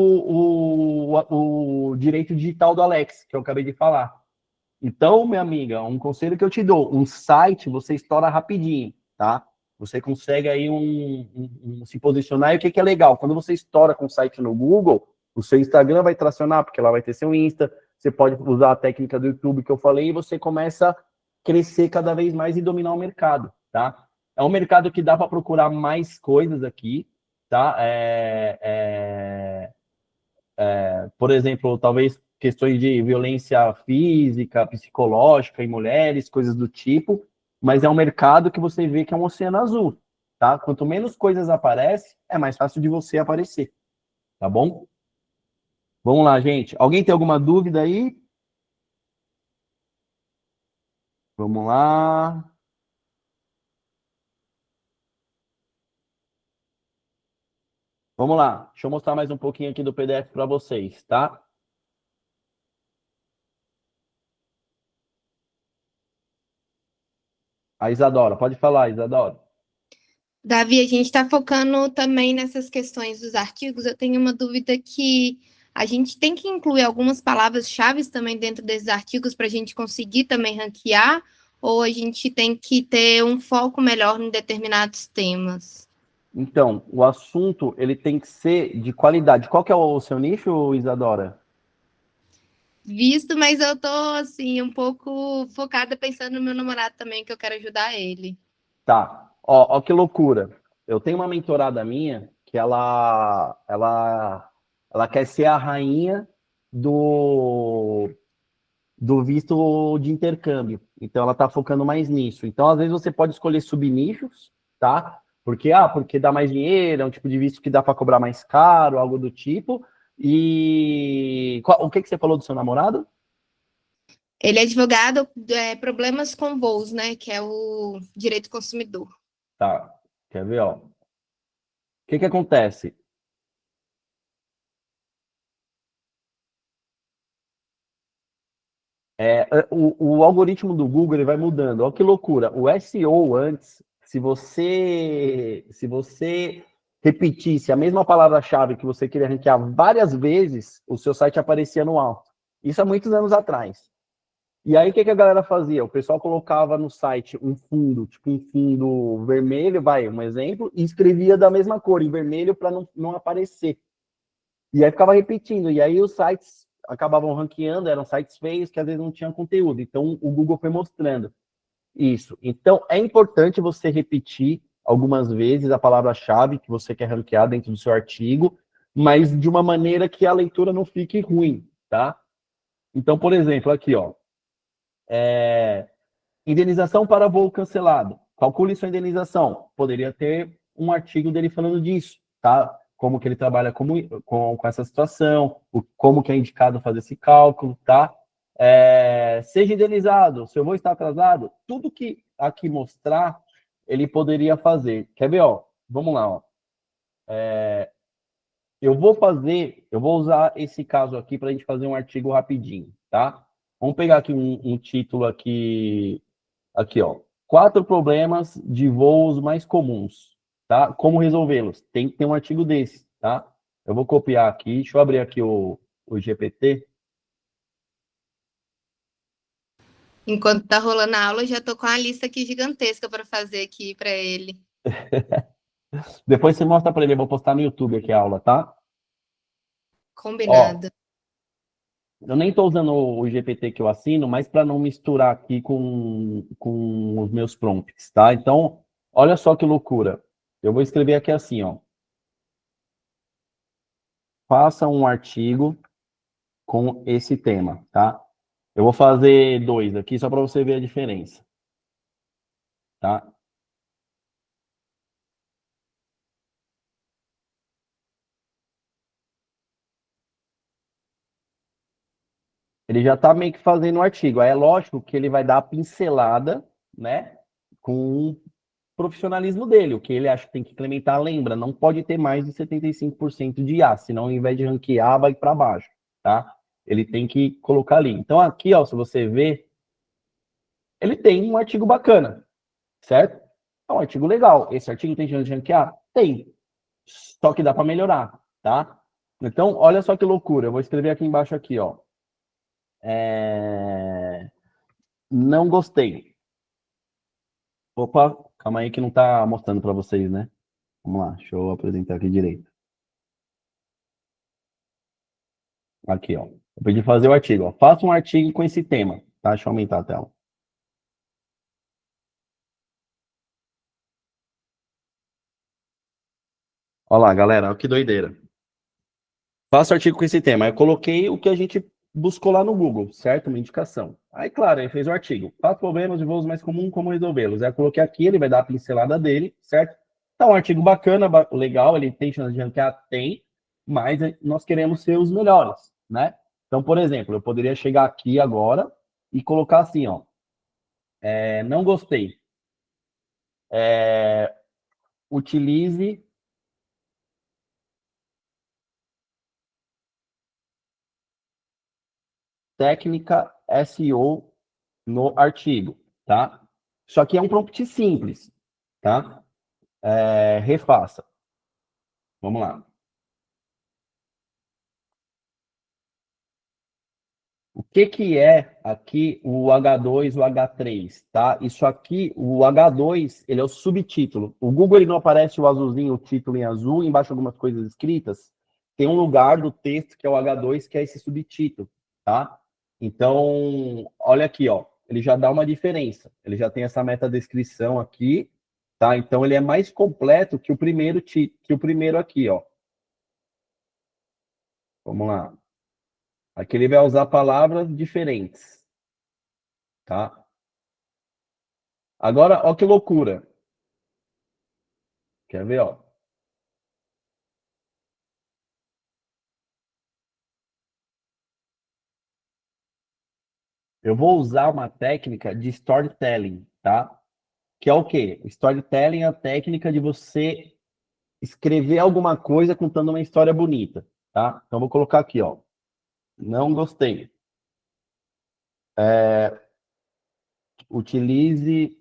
o direito digital do Alex, que eu acabei de falar. Então, minha amiga, um conselho que eu te dou, um site você estoura rapidinho, tá? Você consegue aí se posicionar. E o que é legal? Quando você estoura com o site no Google, o seu Instagram vai tracionar, porque lá vai ter seu Insta, você pode usar a técnica do YouTube que eu falei, e você começa a crescer cada vez mais e dominar o mercado, tá? É um mercado que dá para procurar mais coisas aqui, tá? Por exemplo, talvez questões de violência física, psicológica em mulheres, coisas do tipo, mas é um mercado que você vê que é um oceano azul, tá? Quanto menos coisas aparecem, é mais fácil de você aparecer, tá bom? Vamos lá, gente. Alguém tem alguma dúvida aí? Vamos lá. Vamos lá. Deixa eu mostrar mais um pouquinho aqui do PDF para vocês, tá? A Isadora, pode falar, Isadora. Davi, a gente está focando também nessas questões dos artigos. Eu tenho uma dúvida que a gente tem que incluir algumas palavras-chave também dentro desses artigos para a gente conseguir também ranquear, ou a gente tem que ter um foco melhor em determinados temas? Então, o assunto ele tem que ser de qualidade. Qual que é o seu nicho, Isadora? Visto, mas eu tô, assim, um pouco focada pensando no meu namorado também, que eu quero ajudar ele. Tá. Ó, que loucura. Eu tenho uma mentorada minha que ela quer ser a rainha do visto de intercâmbio. Então ela está focando mais nisso. Então, às vezes, você pode escolher subnichos, tá? Porque dá mais dinheiro, é um tipo de visto que dá para cobrar mais caro, algo do tipo. E o que você falou do seu namorado? Ele é advogado, problemas com voos, né? Que é o direito do consumidor. Tá. Quer ver, ó? O que acontece? O algoritmo do Google ele vai mudando. Olha que loucura. O SEO antes, se você repetisse a mesma palavra-chave que você queria ranquear várias vezes, o seu site aparecia no alto. Isso há muitos anos atrás. E aí, o que a galera fazia? O pessoal colocava no site um fundo, tipo um fundo vermelho, um exemplo, e escrevia da mesma cor, em vermelho, para não aparecer. E aí ficava repetindo. E aí os sites acabavam ranqueando, eram sites feios que às vezes não tinham conteúdo. Então o Google foi mostrando isso. Então é importante você repetir algumas vezes a palavra-chave que você quer ranquear dentro do seu artigo, mas de uma maneira que a leitura não fique ruim, tá? Então, por exemplo, aqui, ó. Indenização para voo cancelado. Calcule sua indenização. Poderia ter um artigo dele falando disso, tá? Como que ele trabalha com essa situação, como que é indicado fazer esse cálculo, tá? Seja indenizado, se eu vou estar atrasado, tudo que aqui mostrar, ele poderia fazer. Quer ver, ó? Vamos lá, ó. Eu vou usar esse caso aqui para a gente fazer um artigo rapidinho, tá? Vamos pegar aqui um título aqui, ó. 4 problemas de voos mais comuns, tá? Como resolvê-los? Tem que ter um artigo desse, tá? Eu vou copiar aqui, deixa eu abrir aqui o GPT. Enquanto tá rolando a aula, eu já tô com a lista aqui gigantesca para fazer aqui para ele. Depois você mostra para ele, eu vou postar no YouTube aqui a aula, tá? Combinado. Ó, eu nem estou usando o GPT que eu assino, mas para não misturar aqui com os meus prompts, tá? Então, olha só que loucura. Eu vou escrever aqui assim, ó. Faça um artigo com esse tema, tá? Eu vou fazer 2 aqui só para você ver a diferença, tá? Ele já está meio que fazendo o artigo. Aí é lógico que ele vai dar a pincelada, né? Com o profissionalismo dele, o que ele acha que tem que implementar, lembra, não pode ter mais de 75% de IA, senão ao invés de ranquear, vai para baixo, tá? Ele tem que colocar ali. Então aqui, ó, se você ver, ele tem um artigo bacana, certo? É um artigo legal. Esse artigo tem chance de ranquear? Tem. Só que dá para melhorar, tá? Então, olha só que loucura. Eu vou escrever aqui embaixo aqui, ó. Não gostei. Opa, calma aí que não tá mostrando para vocês, né? Vamos lá, deixa eu apresentar aqui direito. Aqui, ó. Eu pedi fazer o artigo, ó. Faça um artigo com esse tema, tá? Deixa eu aumentar a tela. Olha lá, galera, olha que doideira. Faça um artigo com esse tema. Eu coloquei o que a gente buscou lá no Google, certo? Uma indicação. Aí, claro, ele fez o artigo. 4 problemas de voos mais comuns, como resolvê-los. Aí eu coloquei aqui, ele vai dar a pincelada dele, certo? Tá um artigo bacana, legal, ele tem chance de ranquear? Tem, mas nós queremos ser os melhores, né? Então, por exemplo, eu poderia chegar aqui agora e colocar assim, ó. Não gostei. Utilize técnica SEO no artigo, tá? Isso aqui é um prompt simples, tá? Refaça. Vamos lá. que é aqui o H2, o H3, tá? Isso aqui, o H2, ele é o subtítulo. O Google, ele não aparece o azulzinho, o título em azul, embaixo algumas coisas escritas. Tem um lugar do texto que é o H2, que é esse subtítulo, tá? Então, olha aqui, ó. Ele já dá uma diferença. Ele já tem essa metadescrição aqui, tá? Então, ele é mais completo que o primeiro, aqui, ó. Vamos lá. Aqui ele vai usar palavras diferentes, tá? Agora, ó que loucura. Quer ver, ó? Eu vou usar uma técnica de storytelling, tá? Que é o quê? Storytelling é a técnica de você escrever alguma coisa contando uma história bonita, tá? Então, vou colocar aqui, ó. Não gostei. Utilize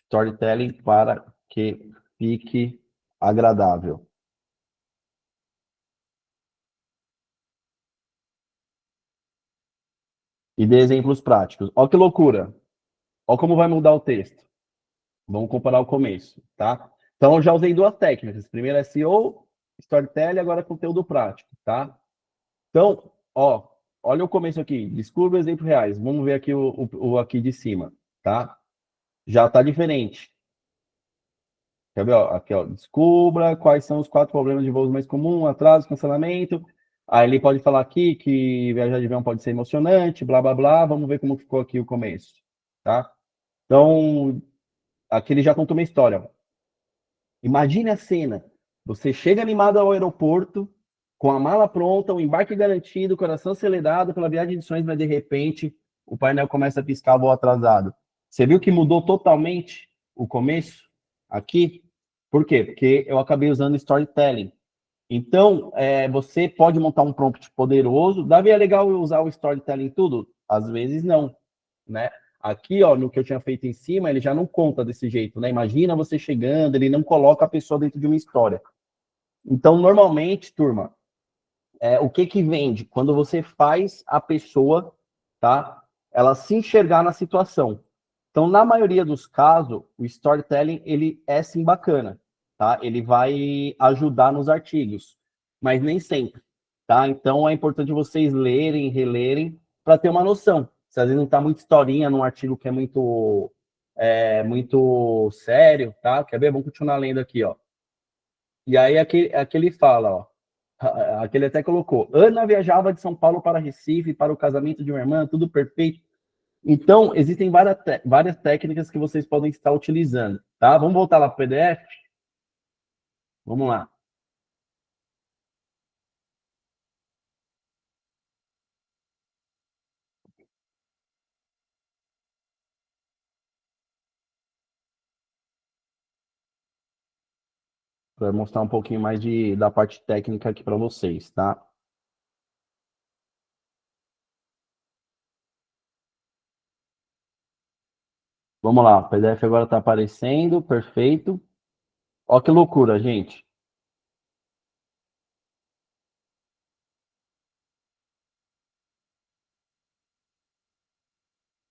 storytelling para que fique agradável. E dê exemplos práticos. Ó que loucura. Ó como vai mudar o texto. Vamos comparar o começo, tá? Então, eu já usei duas técnicas. Primeiro SEO, storytelling, agora conteúdo prático, tá? Então, ó, olha o começo aqui. Descubra exemplos reais. Vamos ver aqui o aqui de cima, tá? Já tá diferente. Quer ver? Ó, aqui, ó. Descubra quais são os 4 problemas de voos mais comuns, atraso, cancelamento. Aí ele pode falar aqui que viajar de avião pode ser emocionante, blá, blá, blá. Vamos ver como ficou aqui o começo, tá? Então, aqui ele já contou uma história. Imagine a cena. Você chega animado ao aeroporto, com a mala pronta, o embarque garantido, o coração acelerado pela viagem de sonhos, mas de repente o painel começa a piscar voo atrasado. Você viu que mudou totalmente o começo aqui? Por quê? Porque eu acabei usando storytelling. Então, você pode montar um prompt poderoso. Davi, é legal usar o storytelling em tudo? Às vezes não, né? Aqui, ó, no que eu tinha feito em cima, ele já não conta desse jeito, né? Imagina você chegando, ele não coloca a pessoa dentro de uma história. Então, normalmente, turma, o que vende? Quando você faz a pessoa, tá? Ela se enxergar na situação. Então, na maioria dos casos, o storytelling, ele é sim bacana, tá? Ele vai ajudar nos artigos, mas nem sempre, tá? Então, é importante vocês lerem, relerem, para ter uma noção. Se às vezes não está muito historinha num artigo que é muito sério, tá? Quer ver? Vamos continuar lendo aqui, ó. E aí, aqui ele fala, ó. Aquele até colocou: Ana viajava de São Paulo para Recife para o casamento de uma irmã, tudo perfeito. Então, existem várias técnicas que vocês podem estar utilizando, tá? Vamos voltar lá para o PDF? Vamos lá. Para mostrar um pouquinho mais da parte técnica aqui para vocês, tá? Vamos lá, o PDF agora está aparecendo, perfeito. Ó que loucura, gente.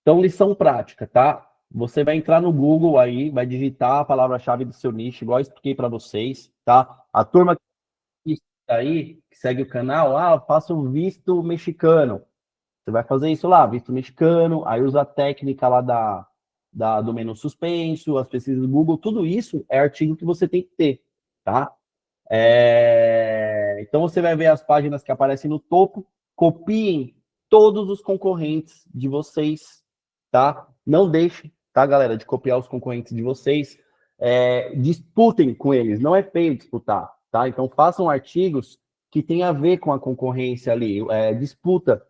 Então, lição prática, tá? Você vai entrar no Google aí, vai digitar a palavra-chave do seu nicho, igual eu expliquei para vocês, tá? A turma que aí, que segue o canal, eu faço um visto mexicano. Você vai fazer isso lá, visto mexicano, aí usa a técnica lá do menu suspenso, as pesquisas do Google, tudo isso é artigo que você tem que ter, tá? Então você vai ver as páginas que aparecem no topo, copiem todos os concorrentes de vocês, tá? Não deixem, tá, galera, de copiar os concorrentes de vocês. Disputem com eles, não é feio disputar, tá? Então façam artigos que tenham a ver com a concorrência ali, disputa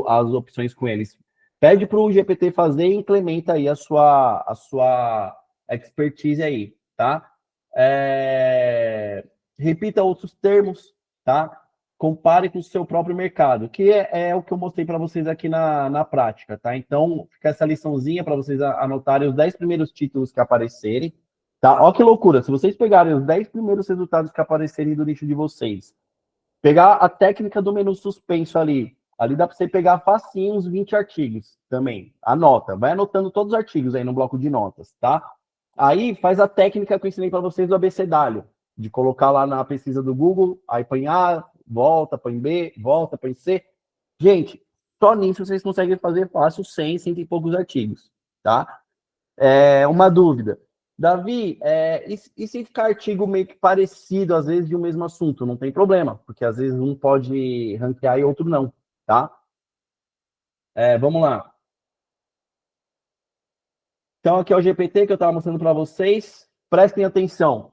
as opções com eles. Pede para o GPT fazer e implementa aí a sua expertise aí, tá? Repita outros termos, tá? compare com o seu próprio mercado, que é o que eu mostrei para vocês aqui na prática, tá? Então, fica essa liçãozinha para vocês anotarem os 10 primeiros títulos que aparecerem, tá? Ó que loucura, se vocês pegarem os 10 primeiros resultados que aparecerem do nicho de vocês, pegar a técnica do menu suspenso ali dá para você pegar facinho uns 20 artigos também. Anota, vai anotando todos os artigos aí no bloco de notas, tá? Aí faz a técnica que eu ensinei para vocês do abecedário, de colocar lá na pesquisa do Google, aí põe A, volta, põe B, volta, põe C. Gente, só nisso vocês conseguem fazer fácil 100 e poucos artigos, tá? Uma dúvida. Davi, e se ficar artigo meio que parecido, às vezes, de um mesmo assunto? Não tem problema, porque às vezes um pode ranquear e outro não, tá? Vamos lá. Então, aqui é o GPT que eu estava mostrando para vocês. Prestem atenção.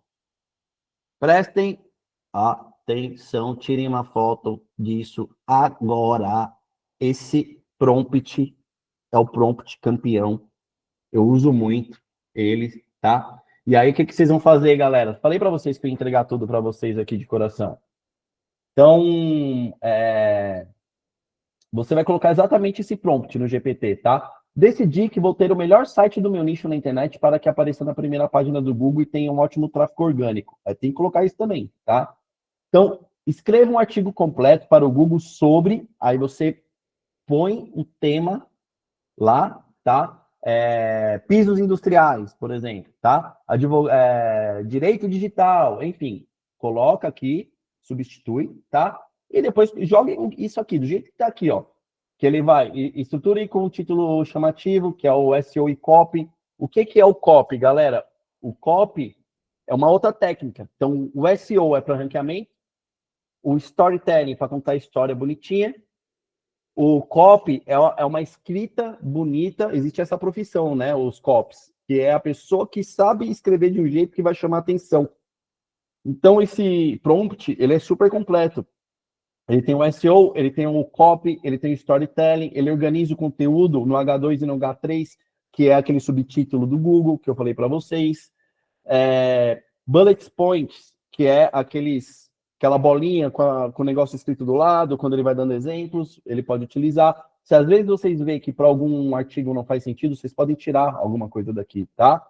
Prestem atenção. Tirem uma foto disso agora. Esse prompt é o prompt campeão. Eu uso muito ele, tá? E aí, o que vocês vão fazer, galera? Falei para vocês que eu ia entregar tudo para vocês aqui de coração. Então, você vai colocar exatamente esse prompt no GPT, tá? Decidi que vou ter o melhor site do meu nicho na internet para que apareça na primeira página do Google e tenha um ótimo tráfego orgânico. Tem que colocar isso também, tá? Então, escreva um artigo completo para o Google sobre, aí você põe o tema lá, tá? Pisos industriais, por exemplo, tá? Direito digital, enfim. Coloca aqui, substitui, tá? E depois jogue isso aqui, do jeito que tá aqui, ó. Que ele vai, estruture com o título chamativo, que é o SEO e copy. O que é o copy, galera? O copy é uma outra técnica. Então, o SEO é para ranqueamento, o storytelling para contar a história bonitinha, o copy é uma escrita bonita, existe essa profissão, né? Os copies, que é a pessoa que sabe escrever de um jeito que vai chamar atenção. Então, esse prompt, ele é super completo. Ele tem o SEO, ele tem o copy, ele tem o storytelling, ele organiza o conteúdo no H2 e no H3, que é aquele subtítulo do Google, que eu falei para vocês. Bullet points, que é aquela bolinha com o negócio escrito do lado, quando ele vai dando exemplos, ele pode utilizar. Se às vezes vocês veem que para algum artigo não faz sentido, vocês podem tirar alguma coisa daqui, tá?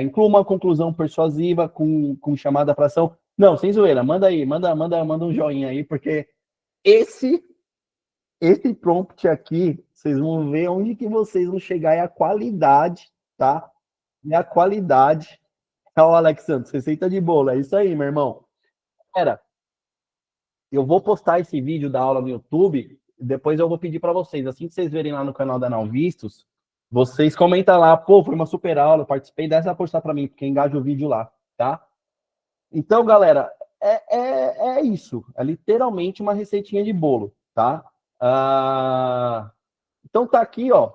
Inclua uma conclusão persuasiva com chamada para ação. Não, sem zoeira, manda aí, manda um joinha aí, porque esse prompt aqui, vocês vão ver onde que vocês vão chegar e a qualidade, tá? E a qualidade. Ó, Alexandre, receita de bolo, é isso aí, meu irmão. Eu vou postar esse vídeo da aula no YouTube, depois eu vou pedir para vocês, assim que vocês verem lá no canal da Não Vistos, vocês comentam lá, pô, foi uma super aula, eu participei dessa, postar para mim, porque engaja o vídeo lá, tá? Então, galera, é isso, é literalmente uma receitinha de bolo, tá? Então tá aqui, ó,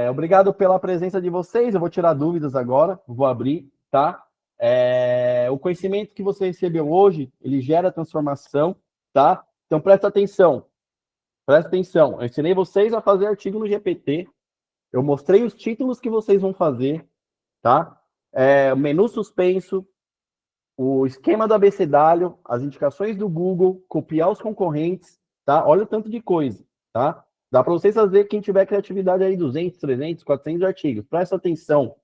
obrigado pela presença de vocês, eu vou tirar dúvidas agora, vou abrir, tá? O conhecimento que você recebeu hoje, ele gera transformação, tá? Então, presta atenção, eu ensinei vocês a fazer artigo no GPT, eu mostrei os títulos que vocês vão fazer, tá? O menu suspenso, o esquema do abecedário, as indicações do Google, copiar os concorrentes, tá? Olha o tanto de coisa, tá? Dá para vocês fazer, quem tiver criatividade aí, 200, 300, 400 artigos. Presta atenção,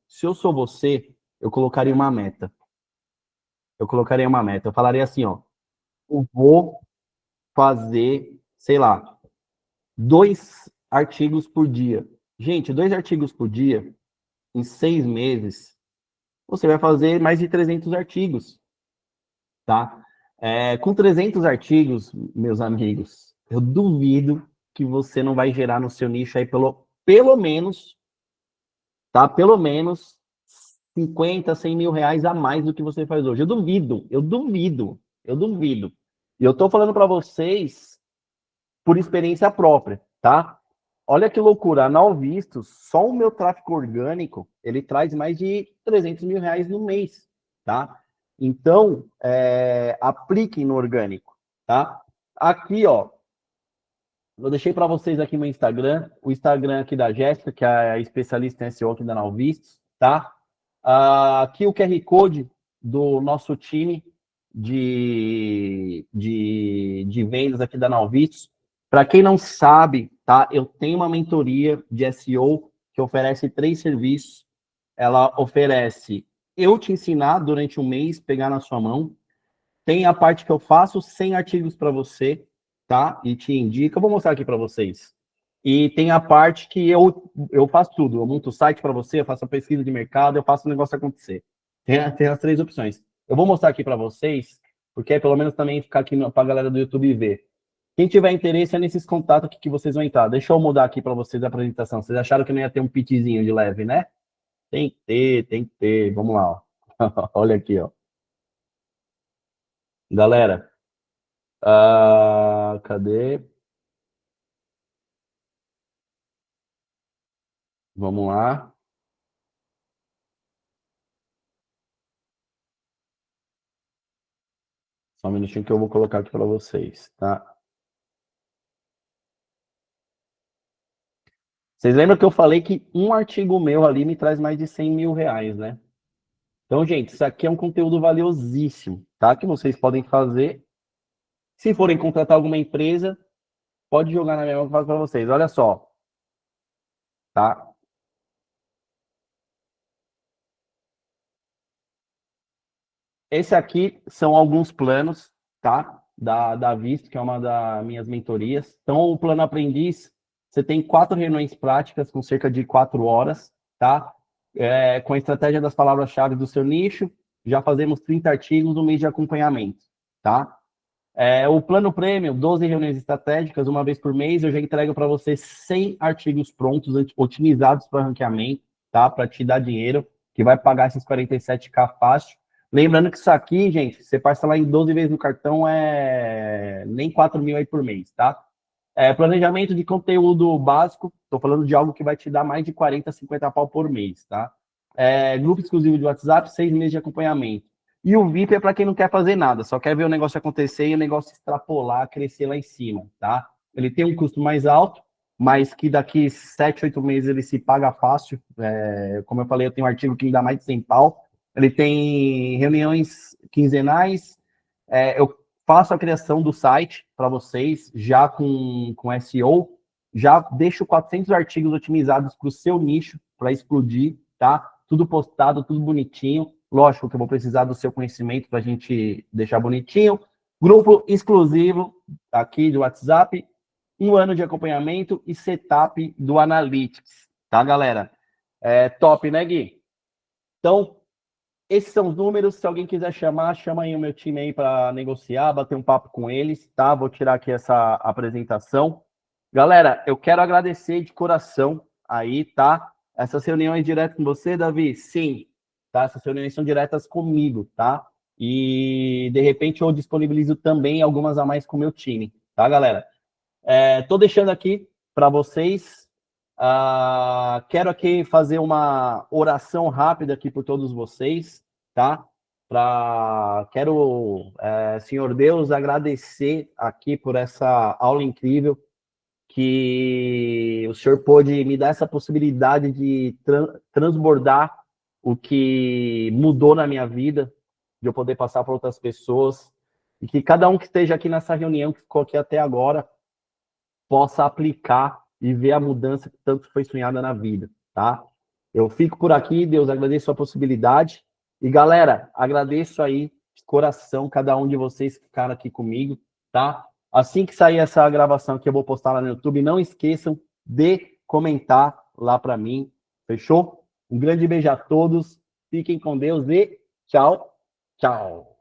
se eu sou você, eu colocaria uma meta. Eu falaria assim, ó, eu vou fazer, sei lá, 2 artigos por dia. Gente, 2 artigos por dia, em 6 meses, você vai fazer mais de 300 artigos, tá? Com 300 artigos, meus amigos, eu duvido que você não vai gerar no seu nicho aí pelo menos, tá? Pelo menos 50, 100 mil reais a mais do que você faz hoje. Eu duvido. E eu tô falando para vocês por experiência própria, tá? Olha que loucura, a Não Vistos, só o meu tráfego orgânico, ele traz mais de 300 mil reais no mês, tá? Então, apliquem no orgânico, tá? Aqui, ó, eu deixei para vocês aqui meu Instagram, o Instagram aqui da Jéssica, que é a especialista em SEO aqui da Não Vistos, tá? Aqui o QR Code do nosso time, de vendas aqui da Nalvitos. Para quem não sabe, tá? Eu tenho uma mentoria de SEO que oferece 3 serviços. Ela oferece eu te ensinar durante um mês, pegar na sua mão. Tem a parte que eu faço 100 artigos para você, tá? E te indica. Eu vou mostrar aqui para vocês. E tem a parte que eu faço tudo. Eu monto o site para você, eu faço a pesquisa de mercado, eu faço o negócio acontecer. Tem as 3 opções. Eu vou mostrar aqui para vocês, porque é pelo menos também ficar aqui para a galera do YouTube ver. Quem tiver interesse é nesses contatos aqui que vocês vão entrar. Deixa eu mudar aqui para vocês a apresentação. Vocês acharam que não ia ter um pitchzinho de leve, né? Tem que ter, tem que ter. Vamos lá, ó. Olha aqui, ó. Galera, cadê? Vamos lá. Só um minutinho que eu vou colocar aqui para vocês, tá? Vocês lembram que eu falei que um artigo meu ali me traz mais de 100 mil reais, né? Então, gente, isso aqui é um conteúdo valiosíssimo, tá? Que vocês podem fazer. Se forem contratar alguma empresa, pode jogar na minha mão que eu faço para vocês. Olha só, tá? Esse aqui são alguns planos, tá? Da Visto, que é uma das minhas mentorias. Então, o plano aprendiz, você tem 4 reuniões práticas com cerca de 4 horas, tá? Com a estratégia das palavras-chave do seu nicho, já fazemos 30 artigos no mês de acompanhamento, tá? O plano premium, 12 reuniões estratégicas, uma vez por mês, eu já entrego para você 100 artigos prontos, otimizados para ranqueamento, tá? Para te dar dinheiro, que vai pagar esses 47K fácil. Lembrando que isso aqui, gente, você parcelar em 12 vezes no cartão nem 4 mil aí por mês, tá? Planejamento de conteúdo básico, estou falando de algo que vai te dar mais de 40, 50 pau por mês, tá? Grupo exclusivo de WhatsApp, 6 meses de acompanhamento. E o VIP é para quem não quer fazer nada, só quer ver o negócio acontecer e o negócio extrapolar, crescer lá em cima, tá? Ele tem um custo mais alto, mas que daqui 7, 8 meses ele se paga fácil. Como eu falei, eu tenho um artigo que me dá mais de 100 pau. Ele tem reuniões quinzenais. Eu faço a criação do site para vocês, já com SEO. Já deixo 400 artigos otimizados para o seu nicho, para explodir, tá? Tudo postado, tudo bonitinho. Lógico que eu vou precisar do seu conhecimento para a gente deixar bonitinho. Grupo exclusivo aqui do WhatsApp. 1 ano de acompanhamento e setup do Analytics. Tá, galera? Top, né, Gui? Então, esses são os números. Se alguém quiser chamar, chama aí o meu time aí para negociar, bater um papo com eles, tá? Vou tirar aqui essa apresentação. Galera, eu quero agradecer de coração aí, tá? Essas reuniões direto com você, Davi? Sim. Tá? Essas reuniões são diretas comigo, tá? E, de repente, eu disponibilizo também algumas a mais com o meu time, tá, galera? Tô deixando aqui para vocês. Quero aqui fazer uma oração rápida aqui por todos vocês, tá? Quero, Senhor Deus, agradecer aqui por essa aula incrível, que o Senhor pôde me dar essa possibilidade de transbordar o que mudou na minha vida, de eu poder passar para outras pessoas, e que cada um que esteja aqui nessa reunião, que ficou aqui até agora, possa aplicar e ver a mudança que tanto foi sonhada na vida, tá? Eu fico por aqui, Deus, agradeço a possibilidade. E, galera, agradeço aí de coração cada um de vocês que ficaram aqui comigo, tá? Assim que sair essa gravação que eu vou postar lá no YouTube, não esqueçam de comentar lá para mim, fechou? Um grande beijo a todos, fiquem com Deus e tchau, tchau.